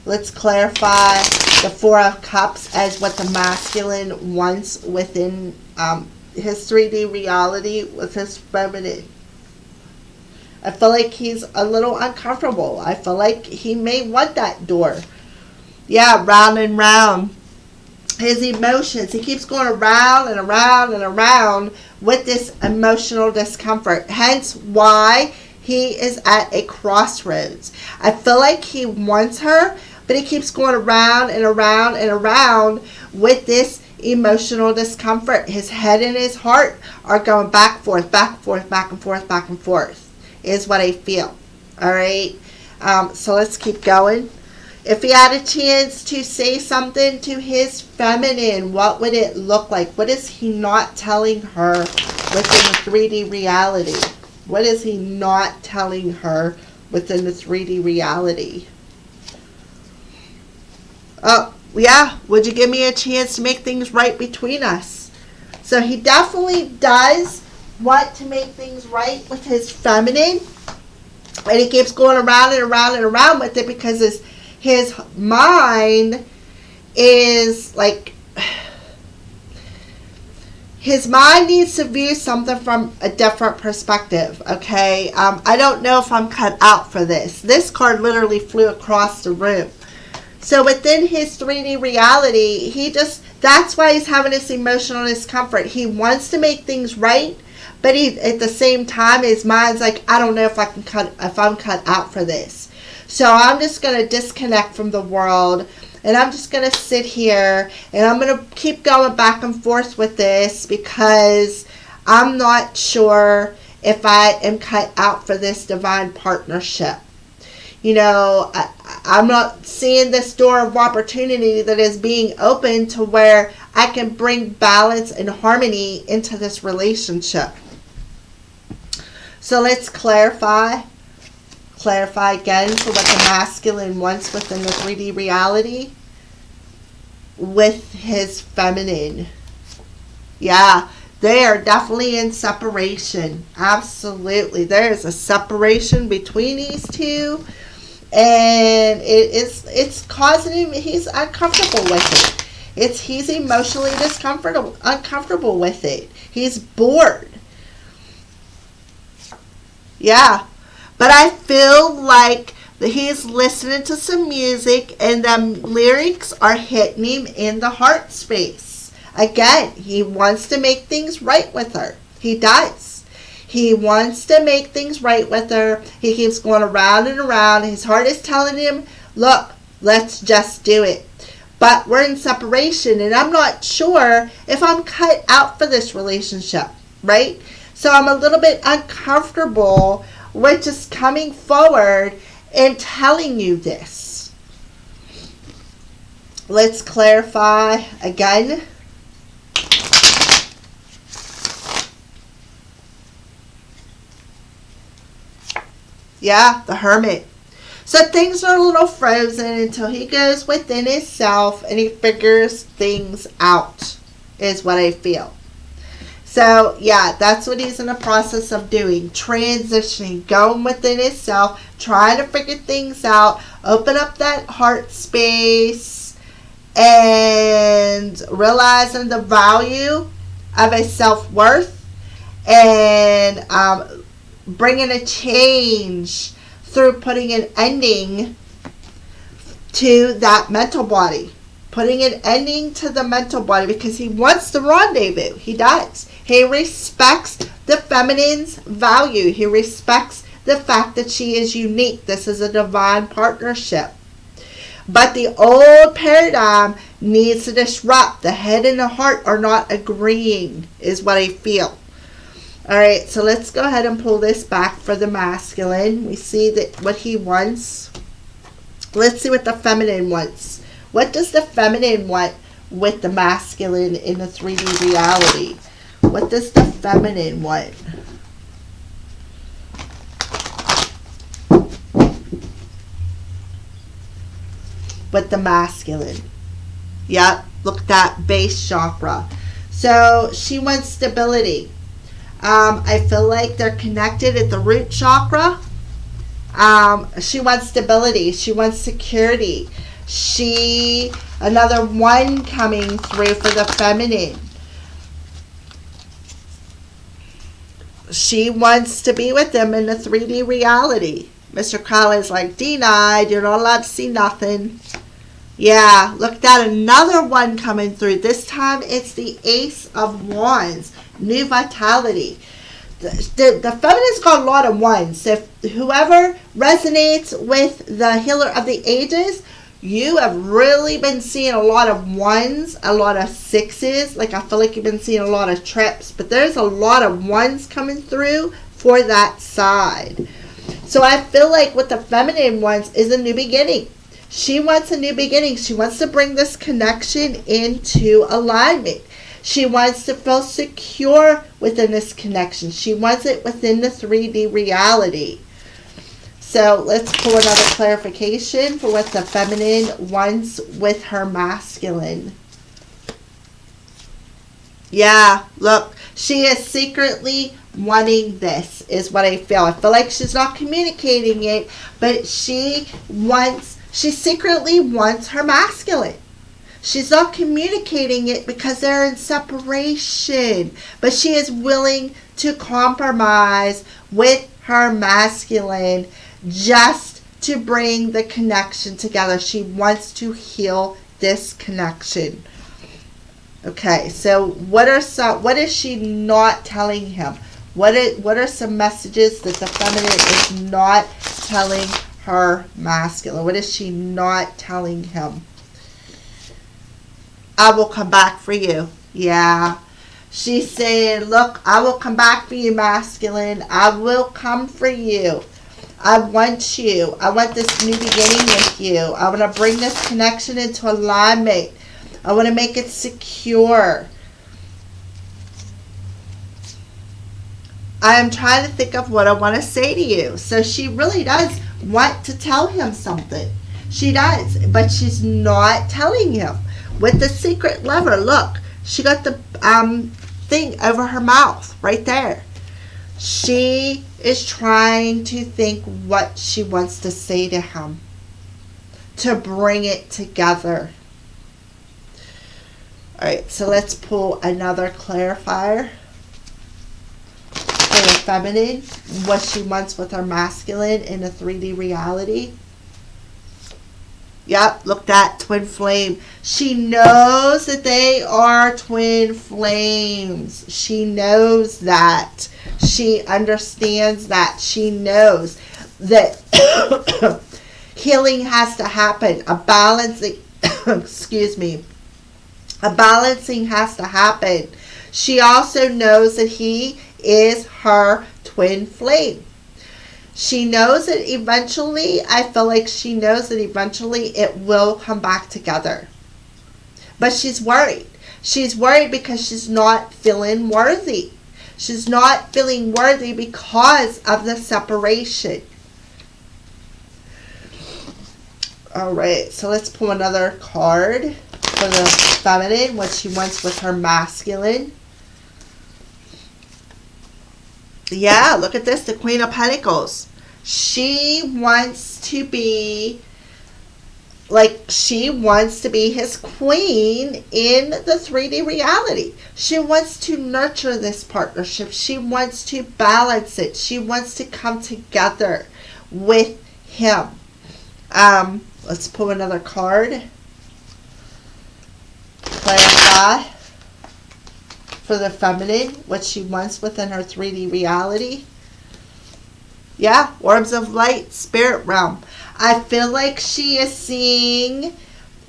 Let's clarify the Four of Cups as what the masculine wants within his 3D reality with his feminine. I feel like he's a little uncomfortable. I feel like he may want that door. Yeah, round and round. His emotions, he keeps going around and around and around with this emotional discomfort. Hence why he is at a crossroads. I feel like he wants her, but he keeps going around and around and around with this emotional discomfort. His head and his heart are going back and forth, back and forth, back and forth, back and forth, is what I feel. All right. So let's keep going. If he had a chance to say something to his feminine, what would it look like? What is he not telling her within the 3D reality? What is he not telling her within the 3D reality? Oh, yeah. Would you give me a chance to make things right between us? So he definitely does want to make things right with his feminine. And he keeps going around and around and around with it because his mind is like, his mind needs to view something from a different perspective, okay? I don't know if I'm cut out for this. This card literally flew across the room. So within his 3D reality, that's why he's having this emotional discomfort. He wants to make things right, but at the same time, his mind's like, I don't know if I'm cut out for this. So I'm just going to disconnect from the world, and I'm just going to sit here, and I'm going to keep going back and forth with this because I'm not sure if I am cut out for this divine partnership. You know, I'm not seeing this door of opportunity that is being opened to where I can bring balance and harmony into this relationship. So let's clarify again for what the masculine wants within the 3D reality with his feminine. Yeah, they are definitely in separation. Absolutely. There is a separation between these two, and it's causing him, he's uncomfortable with it. He's emotionally uncomfortable with it. He's bored. Yeah. But I feel like he's listening to some music and the lyrics are hitting him in the heart space. Again, he wants to make things right with her. He does. He wants to make things right with her. He keeps going around and around. His heart is telling him, look, let's just do it. But we're in separation, and I'm not sure if I'm cut out for this relationship, right? So I'm a little bit uncomfortable with just coming forward and telling you this. Let's clarify again. Yeah, the Hermit. So things are a little frozen until he goes within himself and he figures things out, is what I feel. So, yeah, that's what he's in the process of doing. Transitioning, going within himself, trying to figure things out, open up that heart space, and realizing the value of his self-worth, and bringing a change through putting an ending to that mental body. Putting an ending to the mental body because he wants the rendezvous. He does. He respects the feminine's value. He respects the fact that she is unique. This is a divine partnership. But the old paradigm needs to disrupt. The head and the heart are not agreeing, is what I feel. All right, so let's go ahead and pull this back for the masculine. We see that what he wants. Let's see what the feminine wants. What does the feminine want with the masculine in the 3D reality? What does the feminine want? With the masculine. Yep, look at that base chakra. So she wants stability. I feel like they're connected at the root chakra. She wants stability. She wants security. Another one coming through for the feminine. She wants to be with them in the 3D reality. Mr. Crowley's like, denied, you're not allowed to see nothing. Yeah, look at that, another one coming through. This time it's the Ace of Wands, new vitality. The feminine's got a lot of ones. So if whoever resonates with the Healer of the Ages, you have really been seeing a lot of ones, a lot of sixes. Like I feel like you've been seeing a lot of trips, but there's a lot of ones coming through for that side. So I feel like with the feminine ones is a new beginning. She wants a new beginning. She wants to bring this connection into alignment. She wants to feel secure within this connection. She wants it within the 3D reality. So let's pull another clarification for what the feminine wants with her masculine. Yeah, look, she is secretly wanting this, is what I feel. I feel like she's not communicating it, but she secretly wants her masculine. She's not communicating it because they're in separation, but she is willing to compromise with her masculine just to bring the connection together. She wants to heal this connection. Okay, so what is she not telling him? What are some messages that the feminine is not telling her masculine? What is she not telling him? I will come back for you. Yeah. She's saying, look, I will come back for you, masculine. I will come for you. I want you. I want this new beginning with you. I want to bring this connection into alignment. I want to make it secure. I am trying to think of what I want to say to you. So she really does want to tell him something. She does, but she's not telling him. With the secret lever, look, she got the thing over her mouth right there. She is trying to think what she wants to say to him to bring it together. All right, so let's pull another clarifier for the feminine, what she wants with her masculine in a 3D reality. Yep, look, that twin flame. She knows that they are twin flames. She knows that. She understands that. She knows that healing has to happen. A balancing, excuse me, a balancing has to happen. She also knows that he is her twin flame. She knows that eventually, I feel like she knows that eventually it will come back together. But she's worried. She's worried because she's not feeling worthy. She's not feeling worthy because of the separation. All right, so let's pull another card for the feminine, what she wants with her masculine. Yeah, look at this, the Queen of Pentacles. She wants to be his queen in the 3D reality. She wants to nurture this partnership. She wants to balance it. She wants to come together with him. Let's pull another card. Clarify for the feminine what she wants within her 3D reality. Yeah, orbs of light, spirit realm. I feel like she is seeing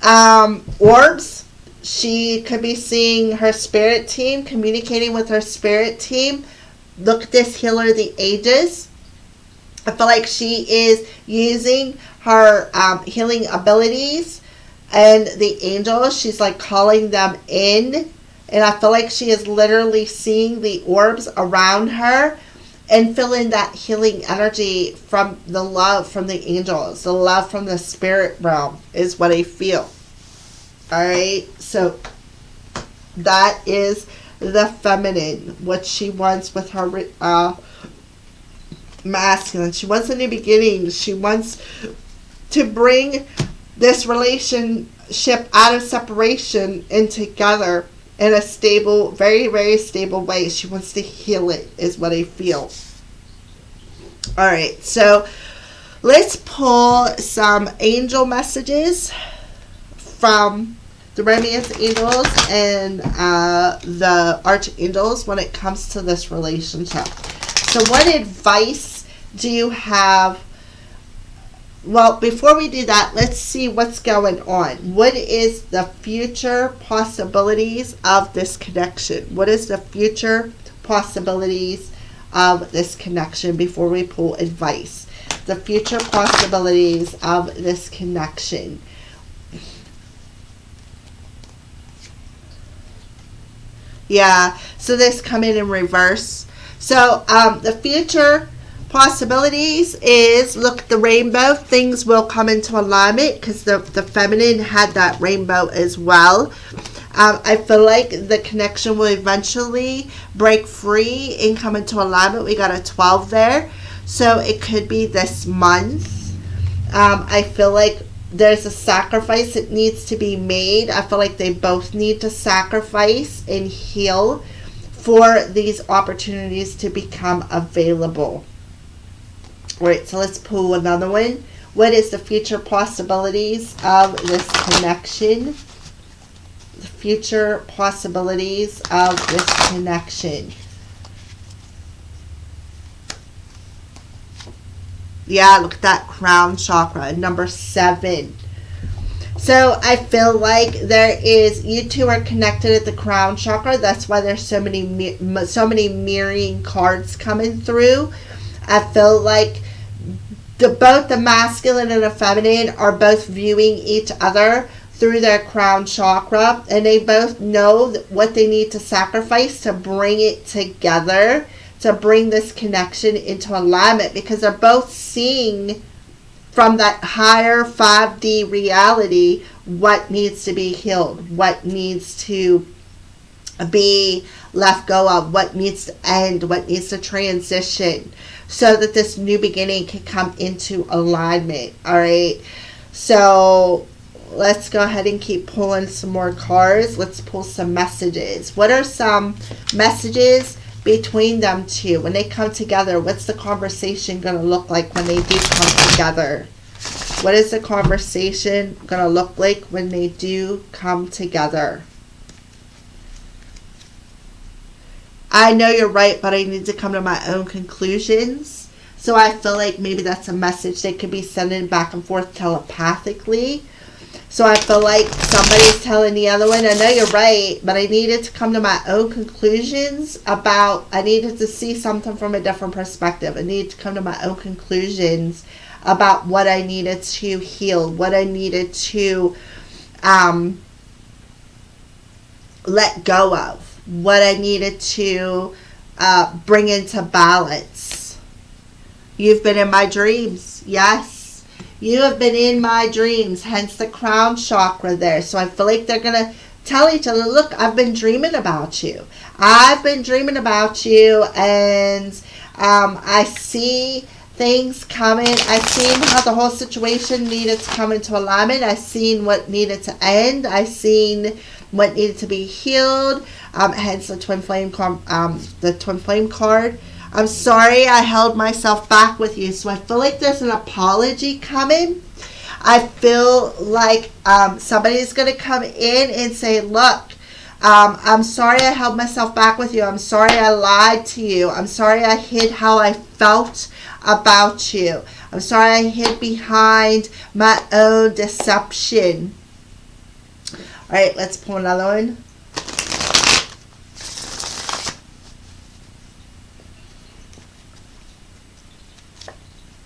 orbs. She could be seeing her spirit team, communicating with her spirit team. Look at this Healer of the Ages. I feel like she is using her healing abilities and the angels. She's like calling them in. And I feel like she is literally seeing the orbs around her and feeling that healing energy from the love from the angels, the love from the spirit realm is what I feel. All right, so that is the feminine, what she wants with her masculine. She wants a new beginning. She wants to bring this relationship out of separation and together in a stable, very, very stable way. She wants to heal it, is what I feel. All right, so let's pull some angel messages from the romance angels and the archangels when it comes to this relationship. So what advice do you have? Well, before we do that, let's see what's going on. What is the future possibilities of this connection? What is the future possibilities of this connection before we pull advice? The future possibilities of this connection. Yeah, so this come in reverse. So the future possibilities is, look, the rainbow. Things will come into alignment because the feminine had that rainbow as well. I feel like the connection will eventually break free and come into alignment. We got a 12 there. So it could be this month. I feel like there's a sacrifice that needs to be made. I feel like they both need to sacrifice and heal for these opportunities to become available. All right, so let's pull another one. What is the future possibilities of this connection? The future possibilities of this connection. Yeah, look at that crown chakra, number 7. So I feel like you two are connected at the crown chakra. That's why there's so many mirroring cards coming through. I feel like both the masculine and the feminine are both viewing each other through their crown chakra, and they both know what they need to sacrifice to bring it together, to bring this connection into alignment, because they're both seeing from that higher 5D reality what needs to be healed, what needs to be let go of, what needs to end, what needs to transition, so that this new beginning can come into alignment. All right, so let's go ahead and keep pulling some more cards. Let's pull some messages. What are some messages between them two when they come together? What's the conversation going to look like when they do come together? What is the conversation going to look like when they do come together? I know you're right, but I need to come to my own conclusions. So I feel like maybe that's a message they could be sending back and forth telepathically. So I feel like somebody's telling the other one, I know you're right, but I needed to come to my own conclusions I needed to see something from a different perspective. I needed to come to my own conclusions about what I needed to heal, what I needed to let go of, what I needed to bring into balance. You've been in my dreams, yes. You have been in my dreams, hence the crown chakra there. So I feel like they're going to tell each other, look, I've been dreaming about you. I've been dreaming about you, and I see things coming. I've seen how the whole situation needed to come into alignment. I've seen what needed to end. I've seen what needed to be healed. Hence the twin flame card. I'm sorry I held myself back with you. So I feel like there's an apology coming. I feel like somebody's going to come in and say, look, I'm sorry I held myself back with you. I'm sorry I lied to you. I'm sorry I hid how I felt about you. I'm sorry I hid behind my own deception. All right, let's pull another one.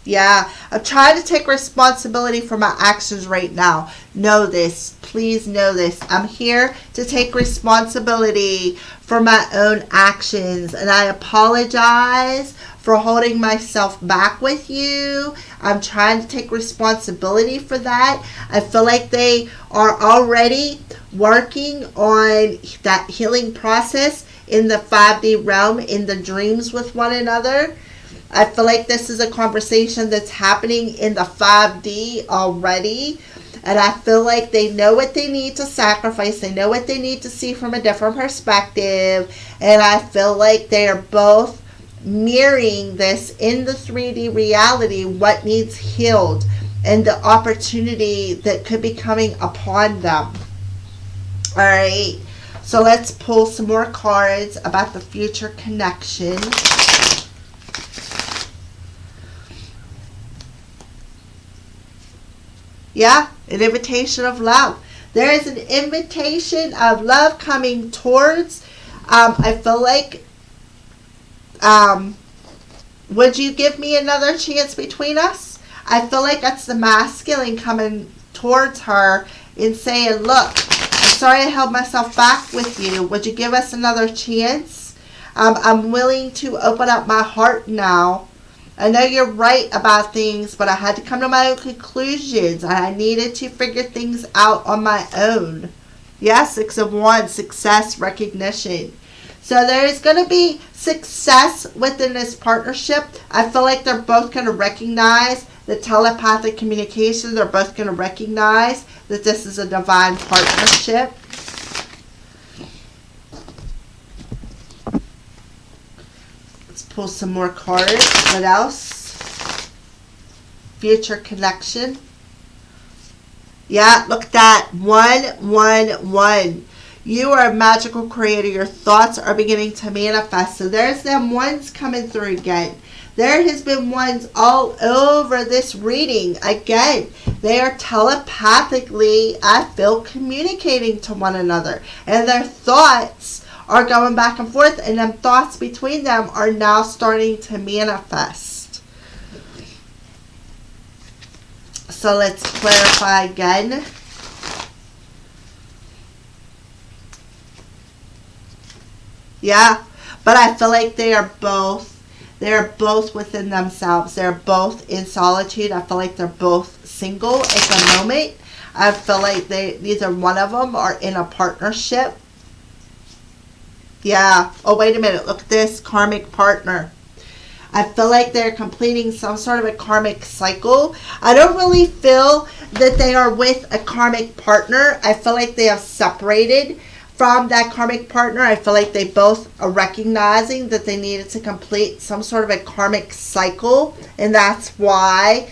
Yeah, I'm trying to take responsibility for my actions right now. Know this. Please know this. I'm here to take responsibility for my own actions. And I apologize for holding myself back with you. I'm trying to take responsibility for that. I feel like they are already working on that healing process in the 5D realm, in the dreams with one another. I feel like this is a conversation that's happening in the 5D already. And I feel like they know what they need to sacrifice. They know what they need to see from a different perspective. And I feel like they are both mirroring this in the 3D reality, what needs healed and the opportunity that could be coming upon them. All right. So let's pull some more cards about the future connection. Yeah, an invitation of love. There is an invitation of love coming towards. I feel like, would you give me another chance between us? I feel like that's the masculine coming towards her and saying, look, I'm sorry I held myself back with you. Would you give us another chance? I'm willing to open up my heart now. I know you're right about things, but I had to come to my own conclusions. I needed to figure things out on my own. Yeah, 6 of Wands, success, recognition. So there is going to be success within this partnership. I feel like they're both going to recognize the telepathic communication. They're both going to recognize that this is a divine partnership. Pull some more cards. What else? Future connection. Yeah, look at that. 111. You are a magical creator. Your thoughts are beginning to manifest. So there's them ones coming through again. There has been ones all over this reading. Again, they are telepathically, I feel, communicating to one another. And their thoughts are going back and forth, and them thoughts between them are now starting to manifest. So let's clarify again. Yeah, but I feel like they're both within themselves. They're both in solitude. I feel like they're both single at the moment. I feel like neither one of them are in a partnership. Yeah. Oh, wait a minute. Look at this. Karmic partner. I feel like they're completing some sort of a karmic cycle. I don't really feel that they are with a karmic partner. I feel like they have separated from that karmic partner. I feel like they both are recognizing that they needed to complete some sort of a karmic cycle, and that's what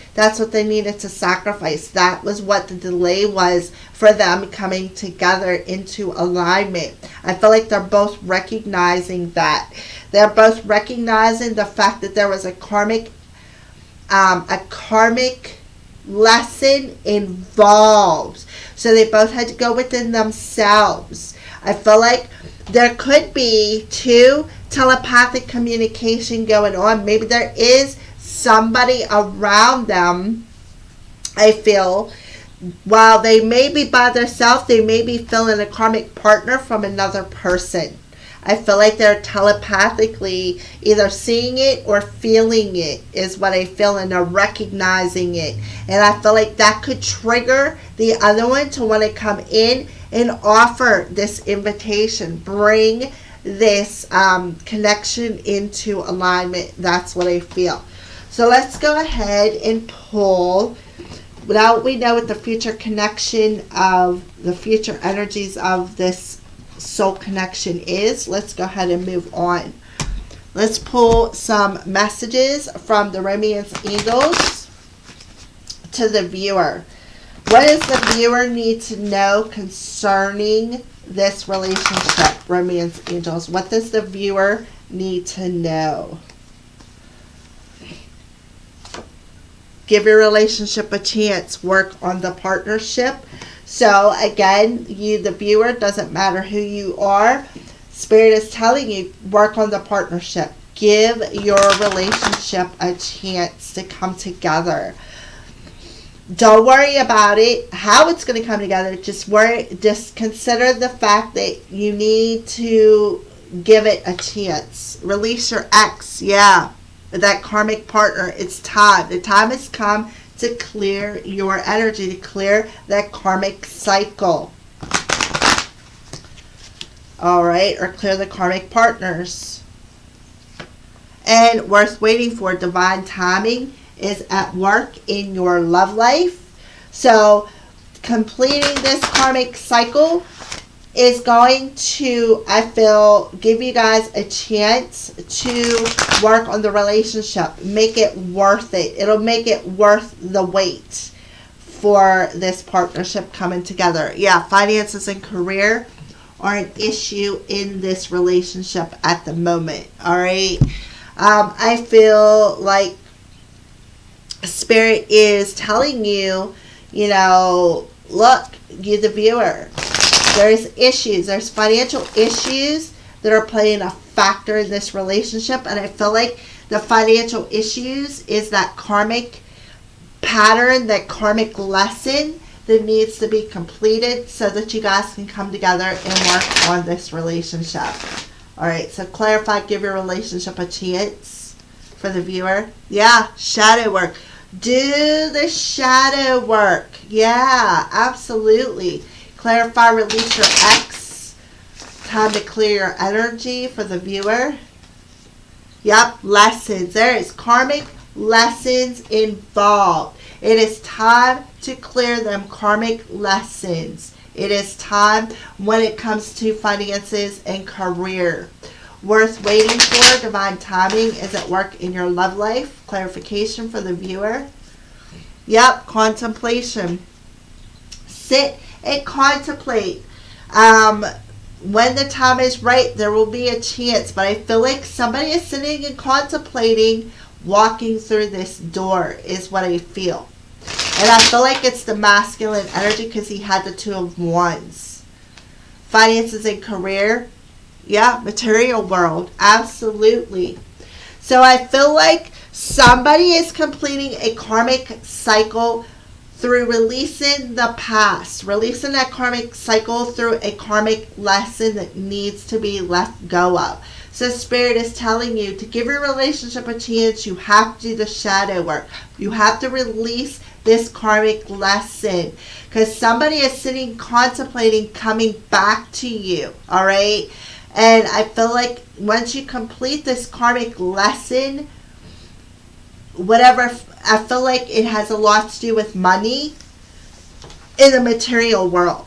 they needed to sacrifice. That was what the delay was for them coming together into alignment. I feel like they're both recognizing that. They're both recognizing the fact that there was a karmic lesson involved. So they both had to go within themselves. I feel like there could be two telepathic communication going on. Maybe there is somebody around them. I feel while they may be by themselves, they may be feeling a karmic partner from another person. I feel like they're telepathically either seeing it or feeling it is what I feel, and they're recognizing it. And I feel like that could trigger the other one to want to come in and offer this invitation, bring this connection into alignment. That's what I feel. So let's go ahead and pull. Now we know what the future connection of the future energies of this soul connection is. Let's go ahead and move on. Let's pull some messages from the Romance Angels to the viewer. What does the viewer need to know concerning this relationship, Romance Angels? What does the viewer need to know? Give your relationship a chance. Work on the partnership. So again, you, the viewer, doesn't matter who you are. Spirit is telling you, work on the partnership. Give your relationship a chance to come together. Don't worry about it, how it's going to come together. Just consider the fact that you need to give it a chance. Release your ex, yeah, that karmic partner. It's time. The time has come to clear your energy, to clear that karmic cycle. All right, or clear the karmic partners. And worth waiting for, divine timing is at work in your love life. So completing this karmic cycle is going to, I feel, give you guys a chance to work on the relationship. Make it worth it. It'll make it worth the wait for this partnership coming together. Yeah, finances and career are an issue in this relationship at the moment. All right. I feel like Spirit is telling you, you know, look, you the viewer, there's issues. There's financial issues that are playing a factor in this relationship. And I feel like the financial issues is that karmic pattern, that karmic lesson that needs to be completed so that you guys can come together and work on this relationship. All right, so clarify, give your relationship a chance for the viewer. Yeah, shadow work. Do the shadow work. Yeah, absolutely. Clarify, release your ex. Time to clear your energy for the viewer. Yep, lessons. There is karmic lessons involved. It is time to clear them karmic lessons. It is time when it comes to finances and career. Worth waiting for. Divine timing is at work in your love life. Clarification for the viewer. Yep, contemplation. Sit and contemplate. When the time is right, there will be a chance. But I feel like somebody is sitting and contemplating walking through this door is what I feel. And I feel like it's the masculine energy because he had the Two of Wands. Finances and career. Yeah, material world. Absolutely. So I feel like somebody is completing a karmic cycle through releasing the past. Releasing that karmic cycle through a karmic lesson that needs to be let go of. So Spirit is telling you to give your relationship a chance. You have to do the shadow work. You have to release this karmic lesson. Because somebody is sitting contemplating coming back to you. All right? And I feel like once you complete this karmic lesson, whatever, I feel like it has a lot to do with money in the material world.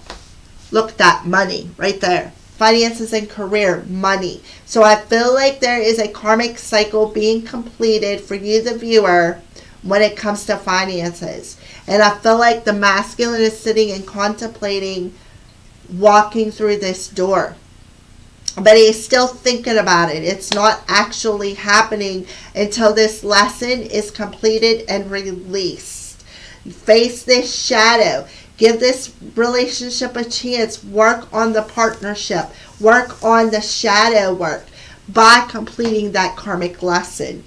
Look at that, money right there. Finances and career, money. So I feel like there is a karmic cycle being completed for you, the viewer, when it comes to finances. And I feel like the masculine is sitting and contemplating walking through this door. But he's still thinking about it. It's not actually happening until this lesson is completed and released. Face this shadow. Give this relationship a chance. Work on the partnership. Work on the shadow work by completing that karmic lesson.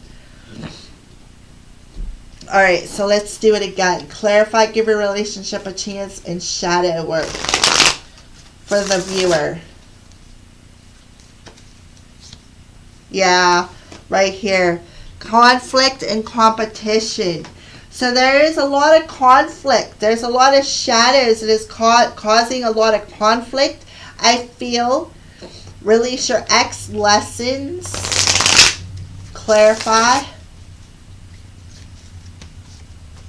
All right, so let's do it again. Clarify, give your relationship a chance, and shadow work for the viewer. Yeah, right here. Conflict and competition. So there is a lot of conflict. There's a lot of shadows that is causing a lot of conflict. I feel. Release your ex lessons. Clarify.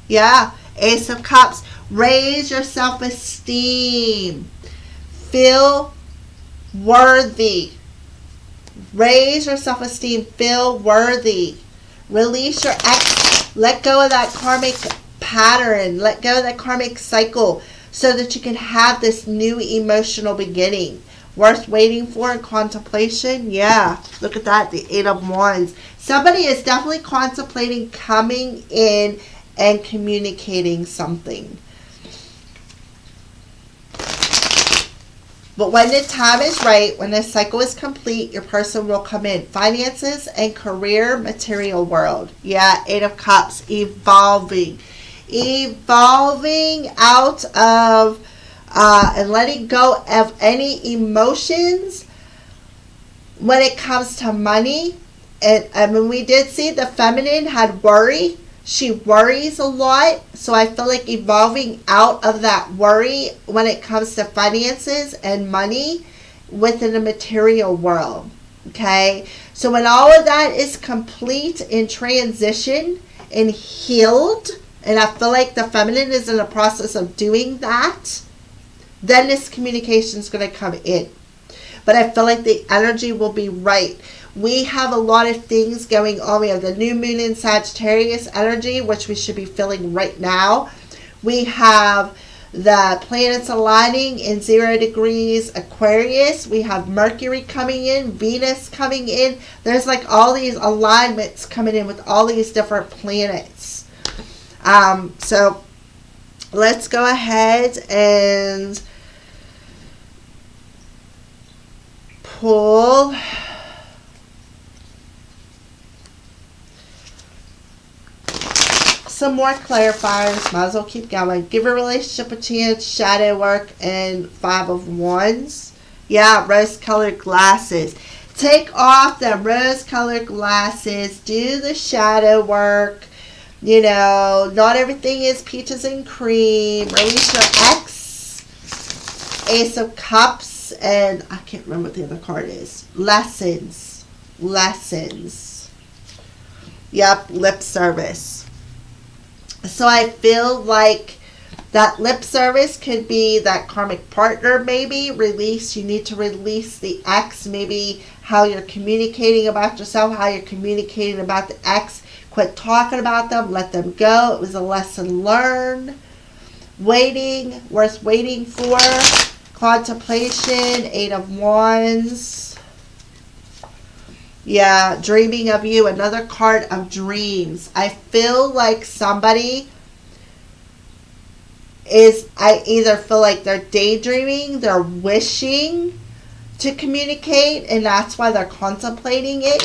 Yeah. Ace of Cups. Raise your self-esteem. Feel worthy. Raise your self-esteem. Feel worthy. Release your ex. Let go of that karmic pattern. Let go of that karmic cycle so that you can have this new emotional beginning. Worth waiting for in contemplation. Yeah. Look at that. The Eight of Wands. Somebody is definitely contemplating coming in and communicating something. But when the time is right, when the cycle is complete, your person will come in. Finances and career, material world. Yeah, Eight of Cups, evolving. Evolving out of and letting go of any emotions when it comes to money. And I mean, we did see the feminine had worry. She worries a lot. So I feel like evolving out of that worry when it comes to finances and money within the material world. Okay. So when all of that is complete in transition and healed, and I feel like the feminine is in the process of doing that, then this communication is going to come in. But I feel like the energy will be right. We have a lot of things going on. We have the new moon in Sagittarius energy, which we should be feeling right now. We have the planets aligning in 0 degrees Aquarius. We have Mercury coming in, Venus coming in. There's like all these alignments coming in with all these different planets. So let's go ahead and pull some more clarifiers. Might as well keep going. Give a relationship a chance, shadow work, and 5 of Wands. Yeah, rose-colored glasses. Take off the rose-colored glasses. Do the shadow work. You know, not everything is peaches and cream. Release your ex. Ace of Cups. And I can't remember what the other card is. Lessons. Yep, lip service. So I feel like that lip service could be that karmic partner, maybe. Release. You need to release the ex. Maybe how you're communicating about yourself, how you're communicating about the ex. Quit talking about them. Let them go. It was a lesson learned. Waiting. Worth waiting for. Contemplation. 8 of Wands. Yeah, dreaming of you. Another card of dreams. I feel like somebody I either feel like they're daydreaming, they're wishing to communicate, and that's why they're contemplating it.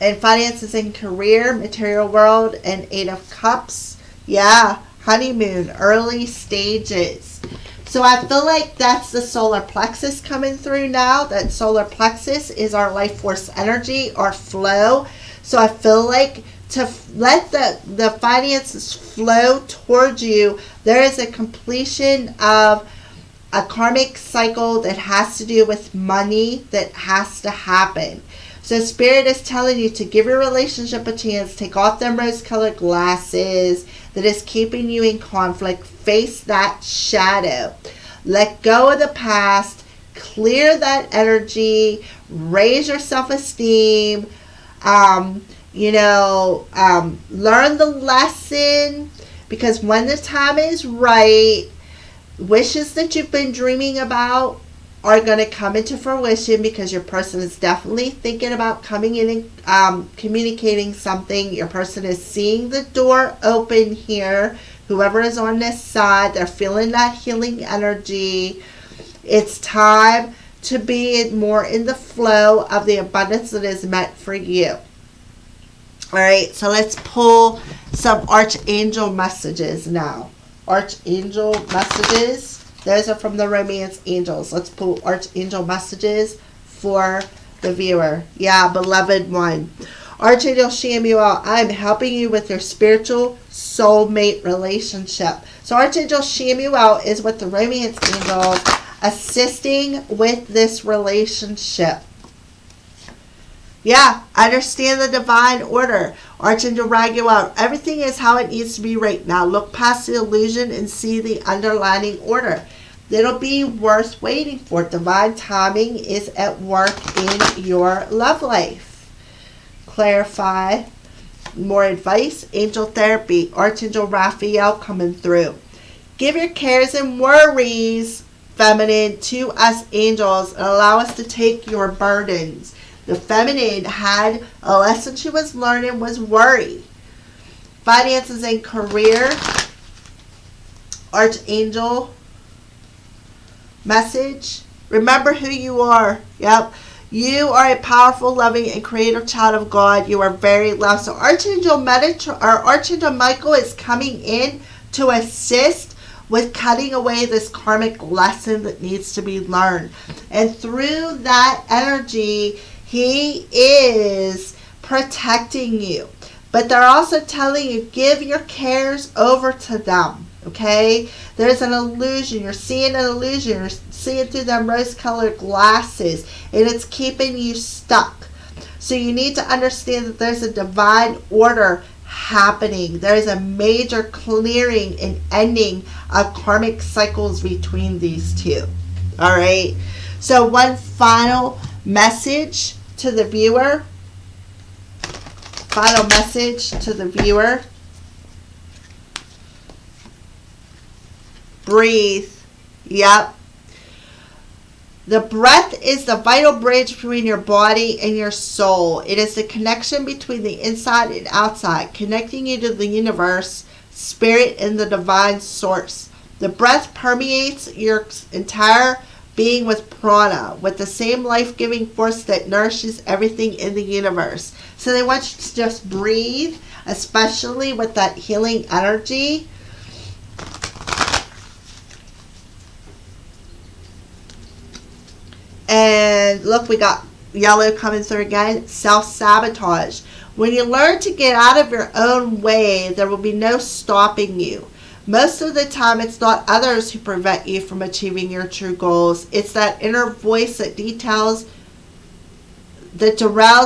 And finances and career, material world, and 8 of Cups. Yeah, honeymoon, early stages. So I feel like that's the solar plexus coming through now. That solar plexus is our life force energy, our flow. So I feel like to let the finances flow towards you, there is a completion of a karmic cycle that has to do with money that has to happen. So Spirit is telling you to give your relationship a chance. Take off them rose-colored glasses that is keeping you in conflict. Face that shadow. Let go of the past. Clear that energy. Raise your self-esteem. Learn the lesson. Because when the time is right, wishes that you've been dreaming about are going to come into fruition, because your person is definitely thinking about coming in and communicating something. Your person is seeing the door open here. Whoever is on this side, they're feeling that healing energy. It's time to be more in the flow of the abundance that is meant for you. All right, so let's pull some Archangel messages now. Archangel messages. Those are from the Romance Angels. Let's pull Archangel messages for the viewer. Yeah, beloved one. Archangel Chamuel, I'm helping you with your spiritual soulmate relationship. So Archangel Chamuel is with the Romance Angels, assisting with this relationship. Yeah, understand the divine order. Archangel Raguel, everything is how it needs to be right now. Look past the illusion and see the underlying order. It'll be worth waiting for. Divine timing is at work in your love life. Clarify. More advice. Angel therapy. Archangel Raphael coming through. Give your cares and worries, feminine, to us angels, and allow us to take your burdens. The feminine had a lesson she was learning, was worry. Finances and career. Archangel message. Remember who you are. Yep. You are a powerful, loving, and creative child of God. You are very loved. So Archangel Michael is coming in to assist with cutting away this karmic lesson that needs to be learned. And through that energy, he is protecting you. But they're also telling you, give your cares over to them. Okay? There's an illusion. You're seeing an illusion. You're seeing through them rose-colored glasses. And it's keeping you stuck. So you need to understand that there's a divine order happening. There is a major clearing and ending of karmic cycles between these two. All right. So one final message to the viewer. Final message to the viewer. Breathe. Yep. The breath is the vital bridge between your body and your soul. It is the connection between the inside and outside, connecting you to the universe, spirit, and the divine source. The breath permeates your entire being with prana, with the same life-giving force that nourishes everything in the universe. So they want you to just breathe, especially with that healing energy. And look, we got yellow coming through again. Self-sabotage. When you learn to get out of your own way, there will be no stopping you. Most of the time, it's not others who prevent you from achieving your true goals. It's that inner voice that derails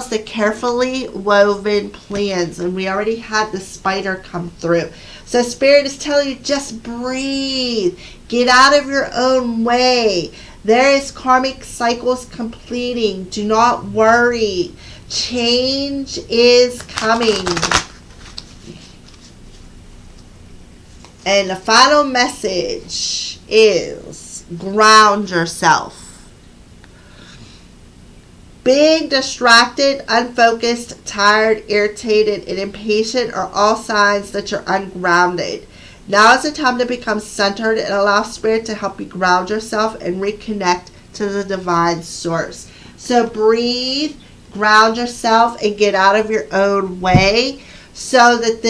the carefully woven plans. And we already had the spider come through. So Spirit is telling you, just breathe. Get out of your own way. There is karmic cycles completing. Do not worry. Change is coming. And the final message is ground yourself. Being distracted, unfocused, tired, irritated, and impatient are all signs that you're ungrounded. Now is the time to become centered and allow Spirit to help you ground yourself and reconnect to the divine source. So breathe, ground yourself, and get out of your own way so that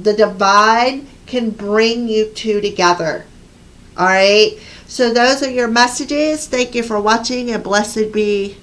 the divine can bring you two together. All right. So those are your messages. Thank you for watching, and blessed be